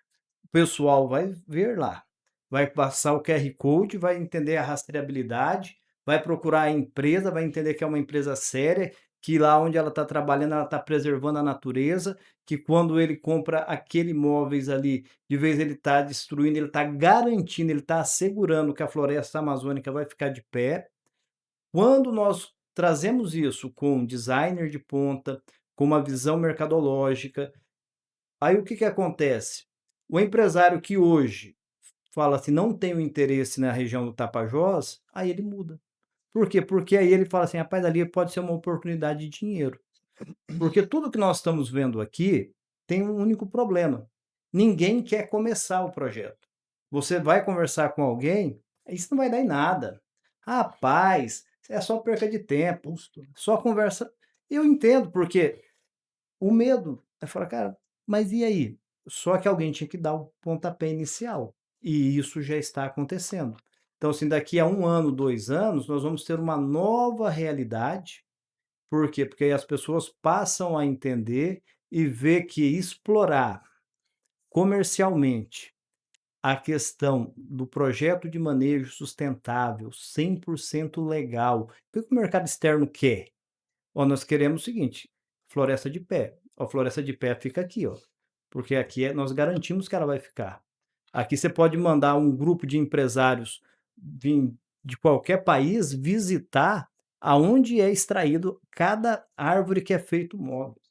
O pessoal vai ver lá, vai passar o QR Code, vai entender a rastreabilidade, vai procurar a empresa, vai entender que é uma empresa séria, que lá onde ela está trabalhando, ela está preservando a natureza, que quando ele compra aquele móveis ali, de vez ele está destruindo, ele está garantindo, ele está assegurando que a floresta amazônica vai ficar de pé. Quando nós trazemos isso com um designer de ponta, com uma visão mercadológica, aí o que acontece? O empresário que hoje fala assim, não tenho interesse na região do Tapajós, aí ele muda. Por quê? Porque aí ele fala assim, rapaz, ali pode ser uma oportunidade de dinheiro. Porque tudo que nós estamos vendo aqui tem um único problema. Ninguém quer começar o projeto. Você vai conversar com alguém, isso não vai dar em nada. Rapaz, é só perca de tempo, só conversa. Eu entendo, porque o medo é falar, cara, mas e aí? Só que alguém tinha que dar o pontapé inicial. E isso já está acontecendo. Então, assim, daqui a 1 ano, 2 anos, nós vamos ter uma nova realidade. Por quê? Porque aí as pessoas passam a entender e ver que explorar comercialmente a questão do projeto de manejo sustentável, 100% legal. O que o mercado externo quer? Nós queremos o seguinte, floresta de pé. A floresta de pé fica aqui, porque aqui nós garantimos que ela vai ficar. Aqui você pode mandar um grupo de empresários de qualquer país visitar aonde é extraído cada árvore que é feito móvel.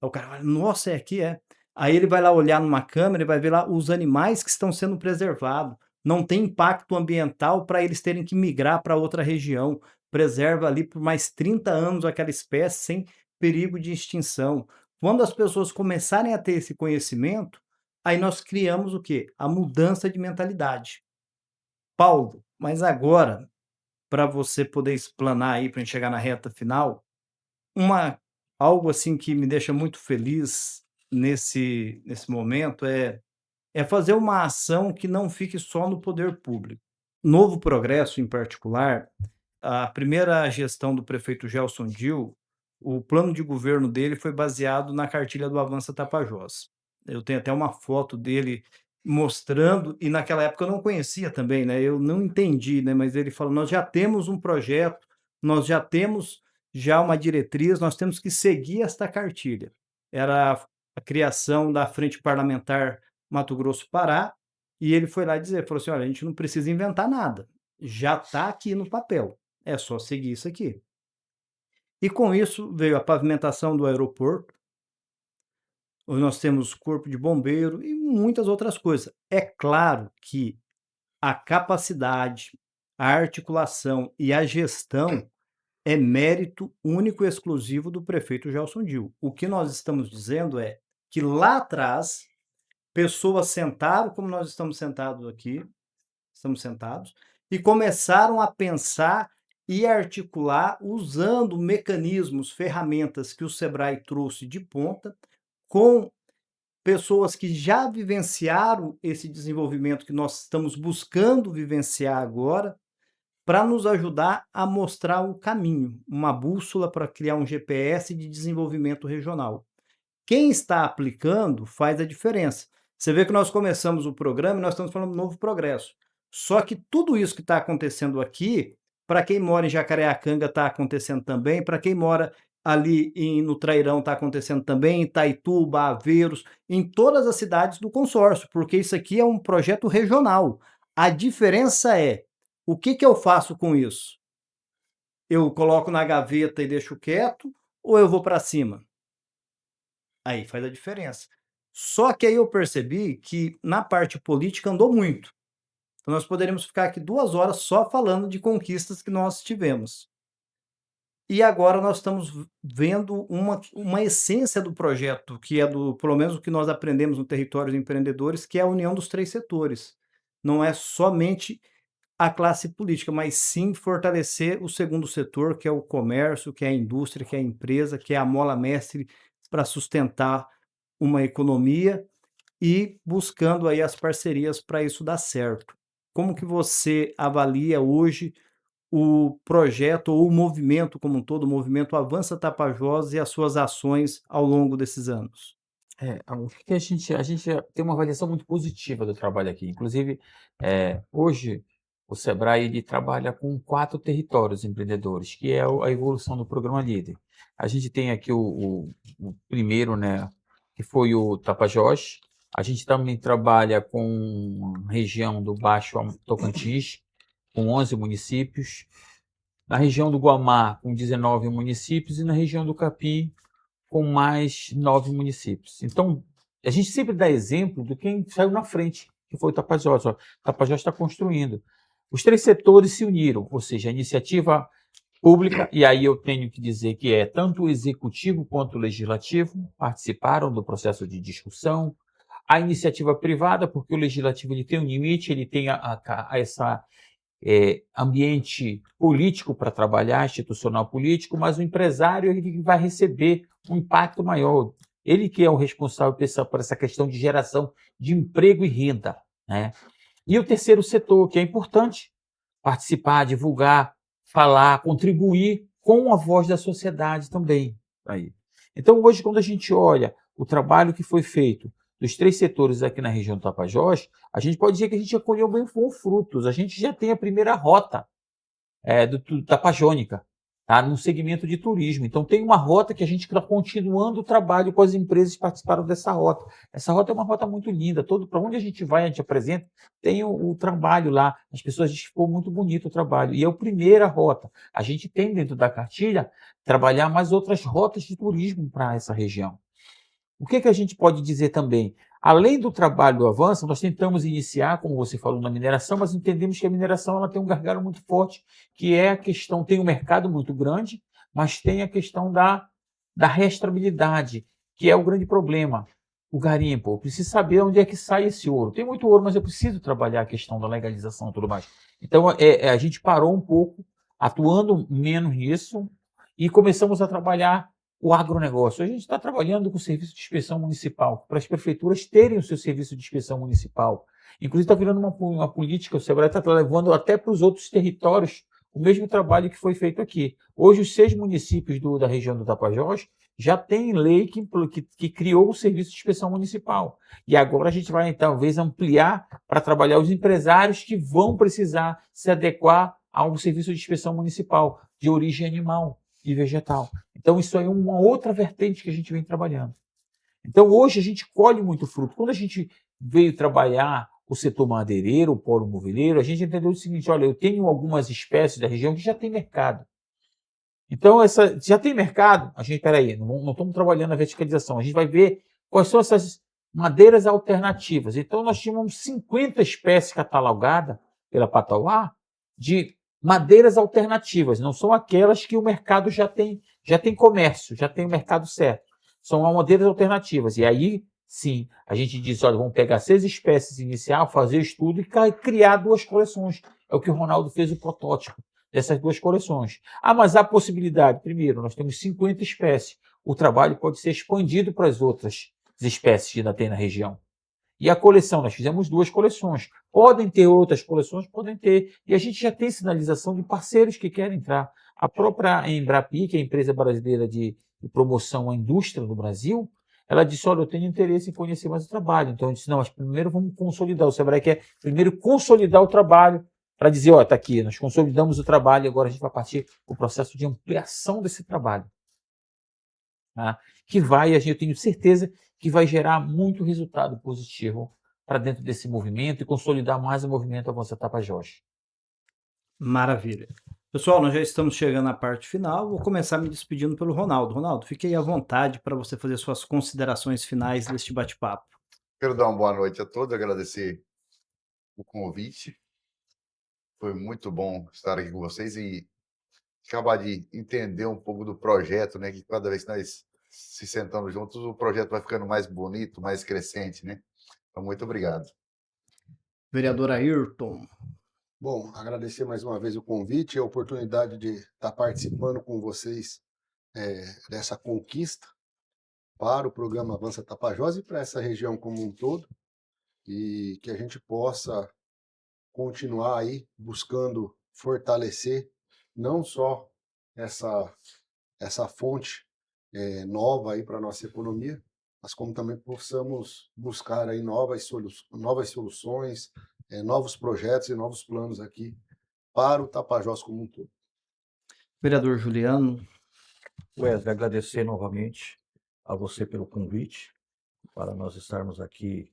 Aí o cara fala, nossa, aqui é. Aí ele vai lá olhar numa câmera e vai ver lá os animais que estão sendo preservados. Não tem impacto ambiental para eles terem que migrar para outra região. Preserva ali por mais 30 anos aquela espécie sem perigo de extinção. Quando as pessoas começarem a ter esse conhecimento, aí nós criamos o quê? A mudança de mentalidade. Paulo, mas agora, para você poder explanar aí, para a gente chegar na reta final, algo assim que me deixa muito feliz nesse momento é fazer uma ação que não fique só no poder público. Novo Progresso, em particular, a primeira gestão do prefeito Gelson Dil, o plano de governo dele foi baseado na cartilha do Avança Tapajós. Eu tenho até uma foto dele mostrando, e naquela época eu não conhecia também, né? Eu não entendi, né? Mas ele falou: nós já temos um projeto, nós já temos já uma diretriz, nós temos que seguir esta cartilha. Era a criação da Frente Parlamentar Mato Grosso-Pará, e ele foi lá dizer, falou assim: olha, a gente não precisa inventar nada, já está aqui no papel, é só seguir isso aqui. E com isso veio a pavimentação do aeroporto, onde nós temos corpo de bombeiro e muitas outras coisas. É claro que a capacidade, a articulação e a gestão é mérito único e exclusivo do prefeito Gelson Dil. O que nós estamos dizendo é que lá atrás, pessoas sentaram como nós estamos sentados aqui, e começaram a pensar e articular usando mecanismos, ferramentas que o Sebrae trouxe de ponta, com pessoas que já vivenciaram esse desenvolvimento que nós estamos buscando vivenciar agora, para nos ajudar a mostrar o caminho, uma bússola para criar um GPS de desenvolvimento regional. Quem está aplicando faz a diferença. Você vê que nós começamos o programa e nós estamos falando do Novo Progresso. Só que tudo isso que está acontecendo aqui, para quem mora em Jacareacanga está acontecendo também, para quem mora ali no Trairão está acontecendo também, em Itaituba, Aveiros, em todas as cidades do consórcio, porque isso aqui é um projeto regional. A diferença é, o que eu faço com isso? Eu coloco na gaveta e deixo quieto, ou eu vou para cima? Aí faz a diferença. Só que aí eu percebi que na parte política andou muito. Então nós poderíamos ficar aqui 2 horas só falando de conquistas que nós tivemos. E agora nós estamos vendo uma essência do projeto, que é pelo menos o que nós aprendemos no Territórios Empreendedores, que é a união dos 3 setores. Não é somente a classe política, mas sim fortalecer o segundo setor, que é o comércio, que é a indústria, que é a empresa, que é a mola mestre para sustentar uma economia e buscando aí as parcerias para isso dar certo. Como que você avalia hoje o projeto ou o movimento como um todo, o movimento Avança Tapajós e as suas ações ao longo desses anos? O que a gente tem uma avaliação muito positiva do trabalho aqui. Inclusive, hoje o Sebrae ele trabalha com 4 territórios empreendedores, que é a evolução do programa Líder. A gente tem aqui o primeiro, né, que foi o Tapajós. A gente também trabalha com a região do Baixo Tocantins, com 11 municípios. Na região do Guamá, com 19 municípios. E na região do Capim, com mais 9 municípios. Então, a gente sempre dá exemplo de quem saiu na frente, que foi o Tapajós. O Tapajós está construindo. Os 3 setores se uniram, ou seja, a iniciativa pública, e aí eu tenho que dizer que tanto o executivo quanto o legislativo participaram do processo de discussão. A iniciativa privada, porque o legislativo ele tem um limite, ele tem essa ambiente político para trabalhar, institucional político, mas o empresário ele vai receber um impacto maior. Ele que é o responsável por essa questão de geração de emprego e renda, né? E o terceiro setor, que é importante, participar, divulgar, falar, contribuir com a voz da sociedade também. Aí. Então, hoje, quando a gente olha o trabalho que foi feito dos 3 setores aqui na região do Tapajós, a gente pode dizer que a gente já colheu bem frutos. A gente já tem a primeira rota do Tapajônica, tá? No segmento de turismo. Então, tem uma rota que a gente está continuando o trabalho com as empresas que participaram dessa rota. Essa rota é uma rota muito linda. Para onde a gente vai, a gente apresenta, tem o trabalho lá. As pessoas dizem que ficou muito bonito o trabalho. E é a primeira rota. A gente tem dentro da cartilha trabalhar mais outras rotas de turismo para essa região. O que a gente pode dizer também? Além do trabalho do Avança, nós tentamos iniciar, como você falou, na mineração, mas entendemos que a mineração ela tem um gargalo muito forte, que é a questão, tem um mercado muito grande, mas tem a questão da restabilidade, que é o grande problema. O garimpo, eu preciso saber onde é que sai esse ouro. Tem muito ouro, mas eu preciso trabalhar a questão da legalização e tudo mais. Então, a gente parou um pouco, atuando menos nisso, e começamos a trabalhar o agronegócio. A gente está trabalhando com o serviço de inspeção municipal, para as prefeituras terem o seu serviço de inspeção municipal. Inclusive está virando uma política, o Sebrae está levando até para os outros territórios o mesmo trabalho que foi feito aqui. Hoje, os 6 municípios da região do Tapajós já têm lei que criou o Serviço de Inspeção Municipal. E agora a gente vai, talvez, ampliar para trabalhar os empresários que vão precisar se adequar ao Serviço de Inspeção Municipal de origem animal e vegetal. Então, isso aí é uma outra vertente que a gente vem trabalhando. Então, hoje a gente colhe muito fruto. Quando a gente veio trabalhar o setor madeireiro, o polo moveleiro, a gente entendeu o seguinte: olha, eu tenho algumas espécies da região que já tem mercado. Então, já tem mercado, a gente, peraí, não estamos trabalhando a verticalização, a gente vai ver quais são essas madeiras alternativas. Então, nós tínhamos 50 espécies catalogadas pela Patauá de madeiras alternativas, não são aquelas que o mercado já tem comércio, já tem o mercado certo. São madeiras alternativas. E aí, sim, a gente diz, olha, vamos pegar 6 espécies inicial, fazer o estudo e criar 2 coleções. É o que o Ronaldo fez o protótipo dessas 2 coleções. Ah, mas há possibilidade. Primeiro, nós temos 50 espécies. O trabalho pode ser expandido para as outras espécies que ainda tem na região. E a coleção, nós fizemos 2 coleções. Podem ter outras coleções? Podem ter. E a gente já tem sinalização de parceiros que querem entrar. A própria Embrapi, que é a empresa brasileira de promoção à indústria no Brasil, ela disse, olha, eu tenho interesse em conhecer mais o trabalho. Então, eu disse, não, mas primeiro vamos consolidar. O Sebrae quer primeiro consolidar o trabalho para dizer, ó, está aqui, nós consolidamos o trabalho e agora a gente vai partir para o processo de ampliação desse trabalho. Tá? Que vai, eu tenho certeza que vai gerar muito resultado positivo para dentro desse movimento e consolidar mais o movimento Avança Tapajós. Maravilha. Pessoal, nós já estamos chegando à parte final. Vou começar me despedindo pelo Ronaldo. Ronaldo, fique aí à vontade para você fazer suas considerações finais deste bate-papo. Quero dar uma boa noite a todos, agradecer o convite. Foi muito bom estar aqui com vocês e acabar de entender um pouco do projeto, né? Que cada vez que nós se sentamos juntos, o projeto vai ficando mais bonito, mais crescente, né? Então, muito obrigado. Vereador Ayrton. Bom, agradecer mais uma vez o convite e a oportunidade de estar participando com vocês dessa conquista para o programa Avança Tapajós e para essa região como um todo, e que a gente possa continuar aí buscando fortalecer não só essa fonte nova aí para a nossa economia, mas como também possamos buscar aí novas soluções, novos projetos e novos planos aqui para o Tapajós como um todo. Vereador Juliano. Wesley, agradecer novamente a você pelo convite, para nós estarmos aqui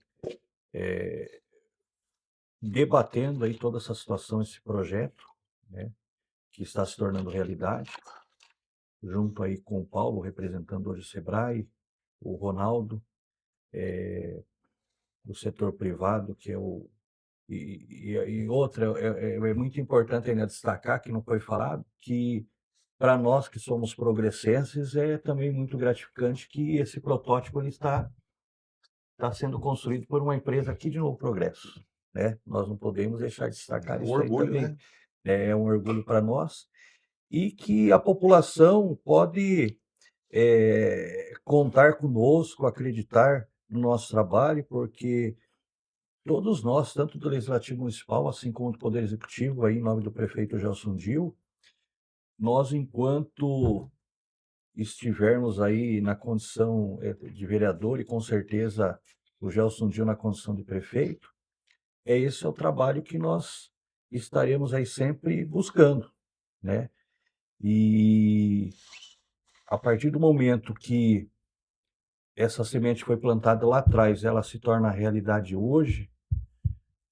debatendo aí toda essa situação, esse projeto, né, que está se tornando realidade, junto aí com o Paulo, representando hoje o Sebrae, o Ronaldo, do setor privado, que é o... E outra, é muito importante ainda destacar, que não foi falado, que para nós que somos progressenses é também muito gratificante que esse protótipo ele está sendo construído por uma empresa aqui de Novo Progresso, né? Nós não podemos deixar de destacar isso aí orgulho, também. né? É um orgulho para nós e que a população pode contar conosco, acreditar no nosso trabalho, porque todos nós, tanto do Legislativo Municipal, assim como do Poder Executivo, aí em nome do prefeito Gelson Dil, nós, enquanto estivermos aí na condição de vereador e com certeza o Gelson Dil na condição de prefeito, esse é o trabalho que nós estaremos aí sempre buscando, né? E a partir do momento que essa semente foi plantada lá atrás, ela se torna realidade hoje,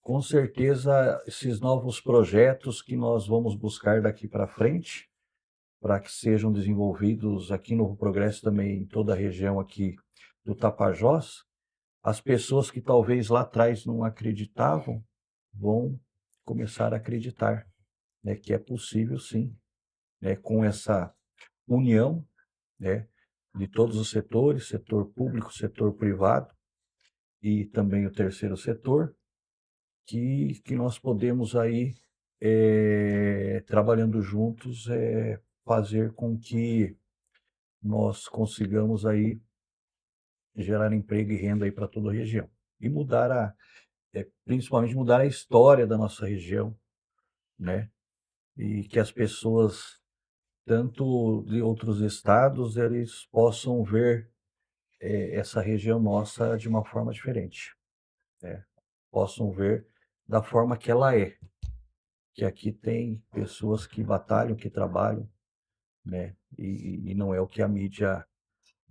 com certeza esses novos projetos que nós vamos buscar daqui para frente, para que sejam desenvolvidos aqui no Novo Progresso, também em toda a região aqui do Tapajós, as pessoas que talvez lá atrás não acreditavam, vão começar a acreditar, né, que é possível sim, né, com essa união, né, de todos os setores, setor público, setor privado e também o terceiro setor, que nós podemos aí, trabalhando juntos, fazer com que nós consigamos aí gerar emprego e renda aí para toda a região e mudar principalmente mudar a história da nossa região, né? E que as pessoas, tanto de outros estados, eles possam ver essa região nossa de uma forma diferente, né? Possam ver da forma que ela é, que aqui tem pessoas que batalham, que trabalham, né? E não é o que a mídia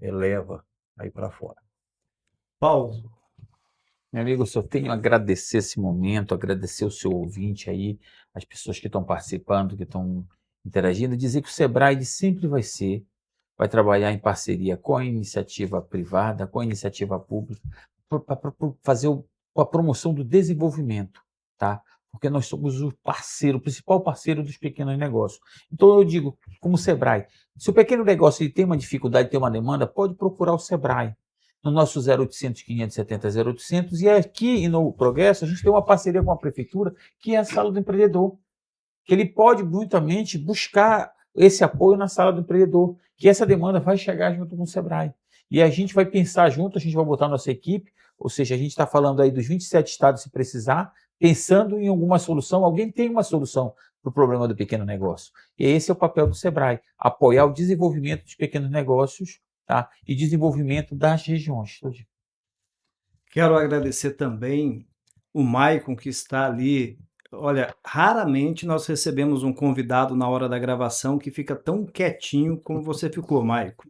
eleva aí para fora. Paulo, Meu amigo, eu só tenho a agradecer esse momento, agradecer o seu ouvinte aí, as pessoas que estão participando, que estão interagindo, dizer que o Sebrae ele sempre vai trabalhar em parceria com a iniciativa privada, com a iniciativa pública, para fazer a promoção do desenvolvimento, tá? Porque nós somos o parceiro, o principal parceiro dos pequenos negócios. Então eu digo, como Sebrae, se o pequeno negócio ele tem uma dificuldade, tem uma demanda, pode procurar o Sebrae no nosso 0800 570 0800, e aqui no Progresso a gente tem uma parceria com a prefeitura, que é a Sala do Empreendedor, que ele pode mutuamente buscar esse apoio na Sala do Empreendedor, que essa demanda vai chegar junto com o Sebrae. E a gente vai pensar junto, a gente vai botar nossa equipe, ou seja, a gente está falando aí dos 27 estados se precisar, pensando em alguma solução, alguém tem uma solução para o problema do pequeno negócio. E esse é o papel do Sebrae, apoiar o desenvolvimento dos pequenos negócios, tá? E desenvolvimento das regiões. quero agradecer também o Maicon, que está ali. Olha, raramente nós recebemos um convidado na hora da gravação que fica tão quietinho como você ficou, Maicon.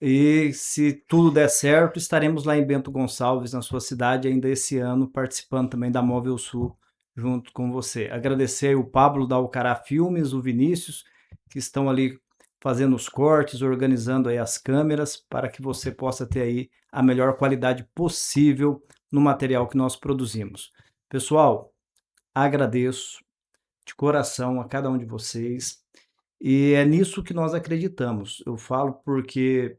E se tudo der certo, estaremos lá em Bento Gonçalves, na sua cidade, ainda esse ano, participando também da Móvel Sul, junto com você. Agradecer o Pablo da Alcará Filmes, o Vinícius, que estão ali fazendo os cortes, organizando aí as câmeras, para que você possa ter aí a melhor qualidade possível no material que nós produzimos. Pessoal, agradeço de coração a cada um de vocês, e é nisso que nós acreditamos. Eu falo porque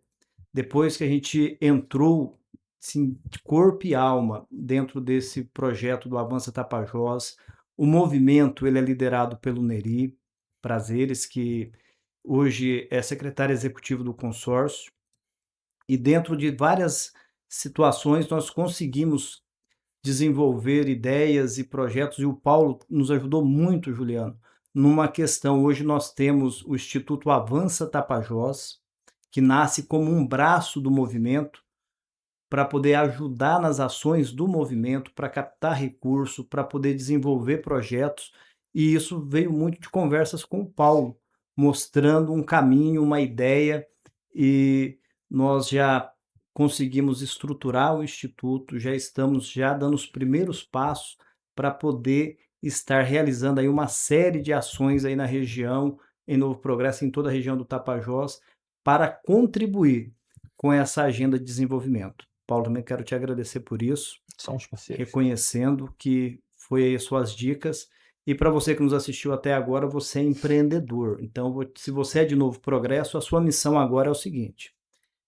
depois que a gente entrou assim, de corpo e alma dentro desse projeto do Avança Tapajós, o movimento ele é liderado pelo Neri Prazeres, que hoje é secretário executivo do consórcio, e dentro de várias situações nós conseguimos desenvolver ideias e projetos, e o Paulo nos ajudou muito, Juliano, numa questão. Hoje nós temos o Instituto Avança Tapajós, que nasce como um braço do movimento para poder ajudar nas ações do movimento, para captar recurso, para poder desenvolver projetos, e isso veio muito de conversas com o Paulo, mostrando um caminho, uma ideia, e nós já conseguimos estruturar o instituto, já estamos já dando os primeiros passos para poder estar realizando aí uma série de ações aí na região, em Novo Progresso, em toda a região do Tapajós, para contribuir com essa agenda de desenvolvimento. Paulo, também quero te agradecer por isso, São os parceiros. reconhecendo que foi aí as suas dicas. E para você que nos assistiu até agora, você é empreendedor. Então, se você é de Novo Progresso, a sua missão agora é o seguinte: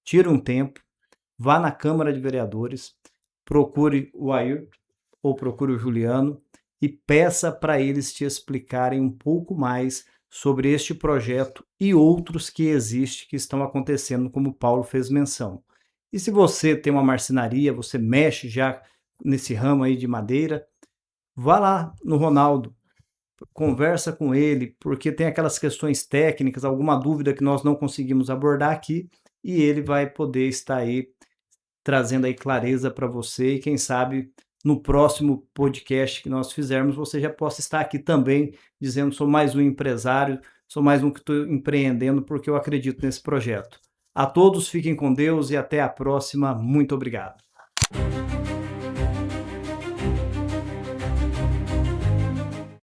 tire um tempo, vá na Câmara de Vereadores, procure o Ayrton ou procure o Juliano e peça para eles te explicarem um pouco mais sobre este projeto e outros que existem, que estão acontecendo, como o Paulo fez menção. E se você tem uma marcenaria, você mexe já nesse ramo aí de madeira, vá lá no Ronaldo, conversa com ele, porque tem aquelas questões técnicas, alguma dúvida que nós não conseguimos abordar aqui, e ele vai poder estar aí trazendo aí clareza para você, e quem sabe no próximo podcast que nós fizermos, você já possa estar aqui também dizendo: sou mais um empresário, sou mais um que estou empreendendo porque eu acredito nesse projeto. A todos, fiquem com Deus e até a próxima. Muito obrigado.